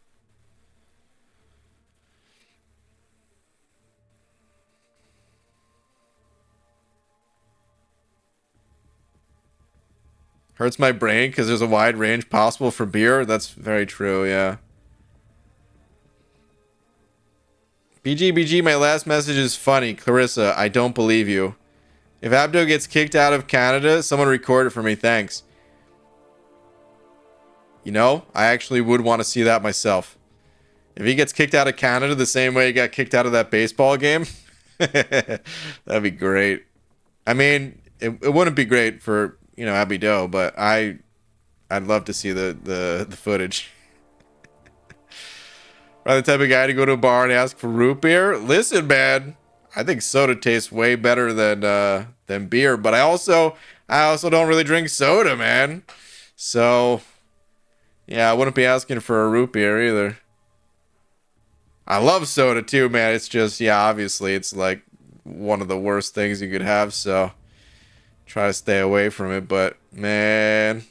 Hurts my brain because there's a wide range possible for beer. That's very true, yeah. BG, my last message is funny. Clarissa, I don't believe you. If Abdo gets kicked out of Canada, someone record it for me. Thanks. You know, I actually would want to see that myself. If he gets kicked out of Canada the same way he got kicked out of that baseball game, that'd be great. I mean, it wouldn't be great for, you know, Abby Doe, but I'd love to see the footage. Are the type of guy to go to a bar and ask for root beer? Listen, man, I think soda tastes way better than beer, but I also don't really drink soda, man. So yeah, I wouldn't be asking for a root beer either. I love soda too, man. It's just, yeah, obviously it's like one of the worst things you could have, so try to stay away from it. But man,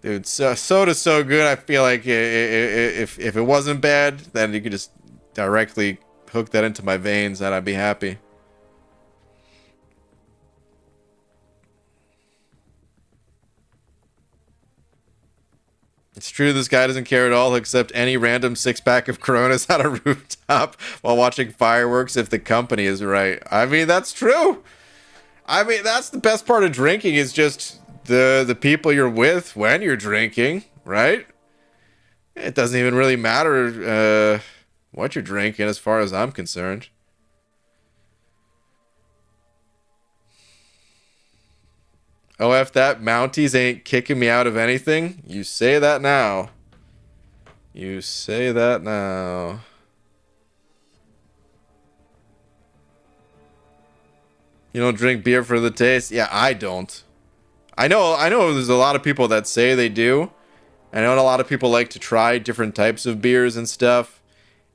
dude, soda's so good. I feel like if it wasn't bad, then you could just directly hook that into my veins and I'd be happy. It's true this guy doesn't care at all. He'll accept any random 6-pack of Coronas on a rooftop while watching fireworks if the company is right. I mean, that's true. I mean, that's the best part of drinking is just the people you're with when you're drinking, right? It doesn't even really matter what you're drinking as far as I'm concerned. Oh, if that Mounties ain't kicking me out of anything, you say that now. You say that now. You don't drink beer for the taste? Yeah, I don't. I know there's a lot of people that say they do. I know a lot of people like to try different types of beers and stuff.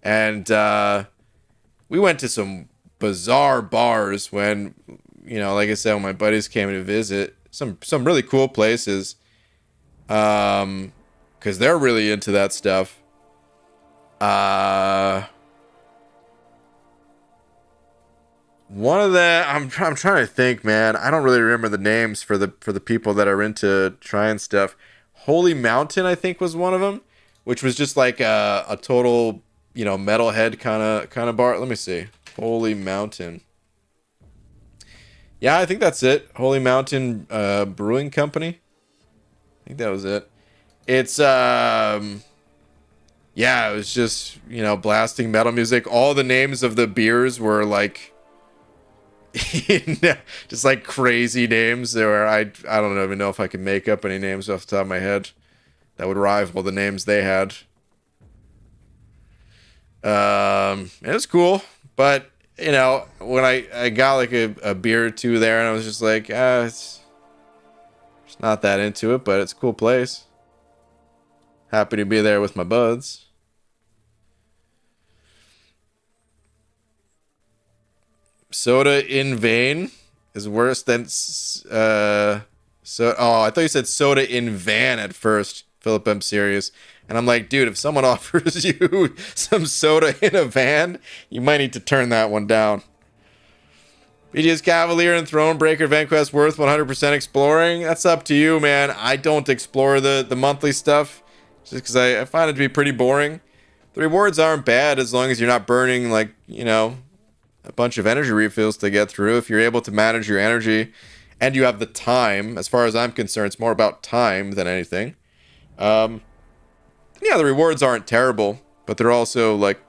And we went to some bizarre bars when, like I said, when my buddies came to visit. Some really cool places. Because they're really into that stuff. One of the I'm trying to think, man. I don't really remember the names for the people that are into trying stuff. Holy Mountain, I think, was one of them, which was just like a total, metalhead kind of bar. Let me see. Holy Mountain. Yeah, I think that's it. Holy Mountain Brewing Company. I think that was it. It's yeah, it was just, blasting metal music. All the names of the beers were like just like crazy names. Where I don't even know if I can make up any names off the top of my head that would rival the names they had. It was cool, but when I got like a beer or two there, and I was just like, it's not that into it, but it's a cool place. Happy to be there with my buds. Soda in vain is worse than I thought you said soda in van at first, Philip. I'm serious. And I'm like, dude, if someone offers you some soda in a van, you might need to turn that one down. BG's Cavalier and Thronebreaker VanQuest worth 100% exploring. That's up to you, man. I don't explore the monthly stuff just because I find it to be pretty boring. The rewards aren't bad as long as you're not burning like, a bunch of energy refills to get through. If you're able to manage your energy and you have the time, as far as I'm concerned, it's more about time than anything. Yeah, the rewards aren't terrible, but they're also like,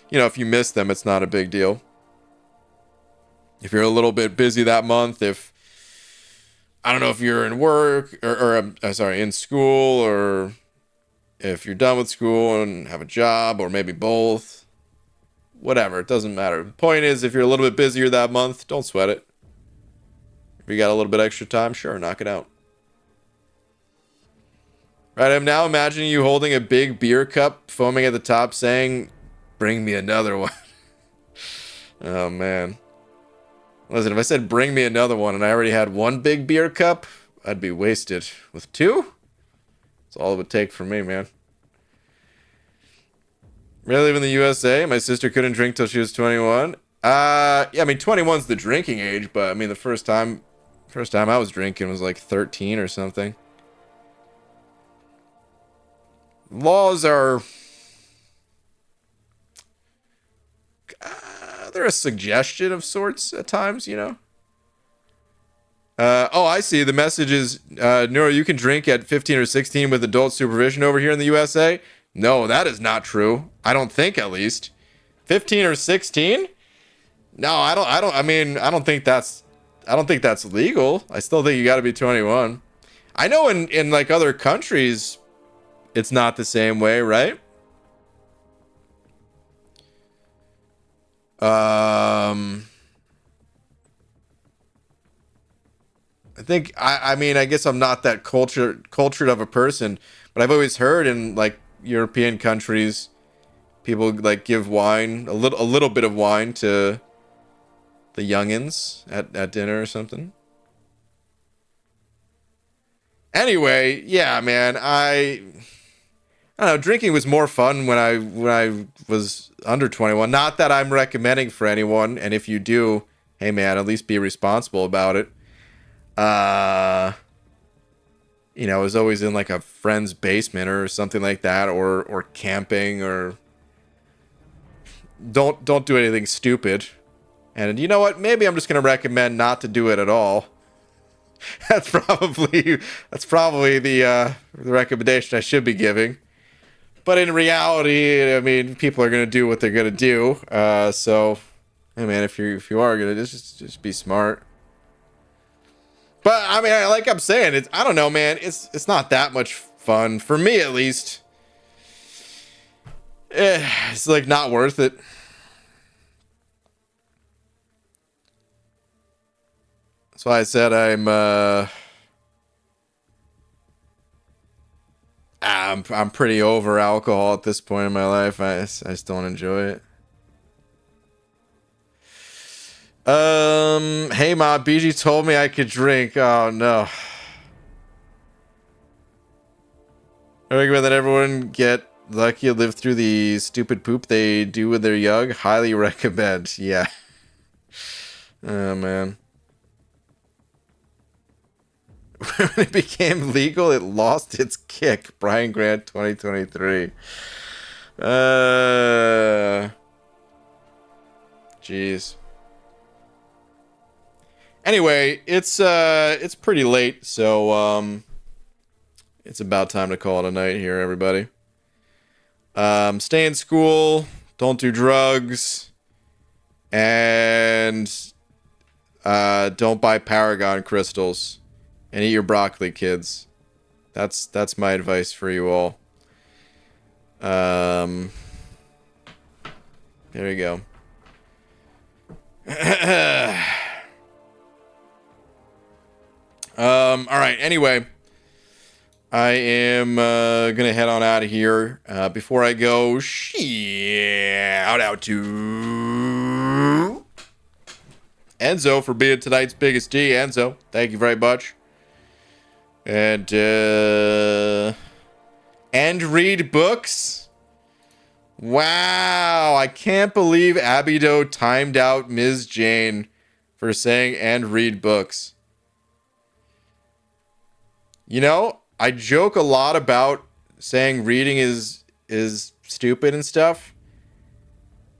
if you miss them, it's not a big deal. If you're a little bit busy that month, I don't know if you're in work or in school, or if you're done with school and have a job, or maybe both. Whatever, it doesn't matter. The point is, if you're a little bit busier that month, don't sweat it. If you got a little bit extra time, sure, knock it out. Right, I'm now imagining you holding a big beer cup, foaming at the top, saying, "Bring me another one." Oh, man. Listen, if I said, "Bring me another one," and I already had one big beer cup, I'd be wasted. With two? That's all it would take for me, man. Really live in the USA? My sister couldn't drink till she was 21. Yeah, I mean, 21's the drinking age, but I mean, the first time I was drinking was like 13 or something. Laws are... they're a suggestion of sorts at times, Oh, I see. The message is, Neuro, you can drink at 15 or 16 with adult supervision over here in the USA. No, that is not true. I don't think, at least. 15 or 16? No, I don't think that's legal. I still think you got to be 21. I know in like other countries it's not the same way, right? I think I mean, I guess I'm not that cultured of a person, but I've always heard in like European countries, people like give wine, a little bit of wine to the youngins at dinner or something. Anyway, yeah, man, I don't know. Drinking was more fun when I was under 21. Not that I'm recommending for anyone, and if you do, hey man, at least be responsible about it. you know, is always in like a friend's basement or something like that, or camping, or don't do anything stupid. And you know what? Maybe I'm just gonna recommend not to do it at all. That's probably the recommendation I should be giving. But in reality, I mean, people are gonna do what they're gonna do. So, hey man, if you are gonna just be smart. But I mean, like I'm saying, I don't know, man. It's not that much fun for me, at least. It's like not worth it. That's why I said I'm pretty over alcohol at this point in my life. I just don't enjoy it. Hey Ma, BG told me I could drink. Oh no. I recommend that everyone get lucky and live through the stupid poop they do with their young. Highly recommend. Yeah. Oh man. When it became legal, it lost its kick. Brian Grant, 2023. Jeez. Anyway, it's pretty late, so it's about time to call it a night here, everybody. Stay in school, don't do drugs, and don't buy Paragon crystals. And eat your broccoli, kids. That's my advice for you all. There you go. All right. Anyway, I am gonna head on out of here. Before I go, shout out to Enzo for being tonight's biggest D. Enzo, thank you very much. And read books. Wow, I can't believe Abido timed out Ms. Jane for saying and read books. You know, I joke a lot about saying reading is stupid and stuff.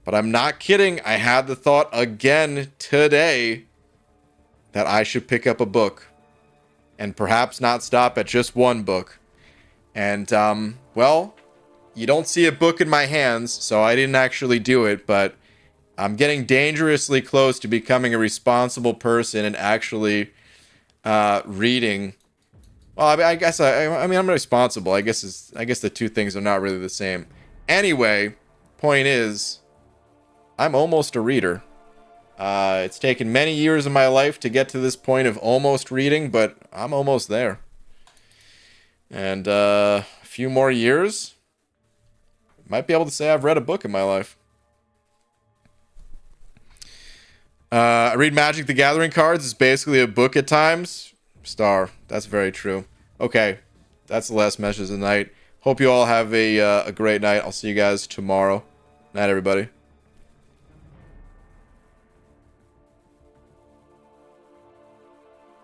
But I'm not kidding. I had the thought again today that I should pick up a book. And perhaps not stop at just one book. And, well, you don't see a book in my hands, so I didn't actually do it, but I'm getting dangerously close to becoming a responsible person and actually reading. Well, I guess I mean I'm responsible. I guess the two things are not really the same. Anyway, point is, I'm almost a reader. It's taken many years of my life to get to this point of almost reading, but I'm almost there. And a few more years, might be able to say I've read a book in my life. I read Magic the Gathering cards. It's basically a book at times. Star. That's very true. Okay, that's the last message of the night. Hope you all have a great night. I'll see you guys tomorrow. Night, everybody.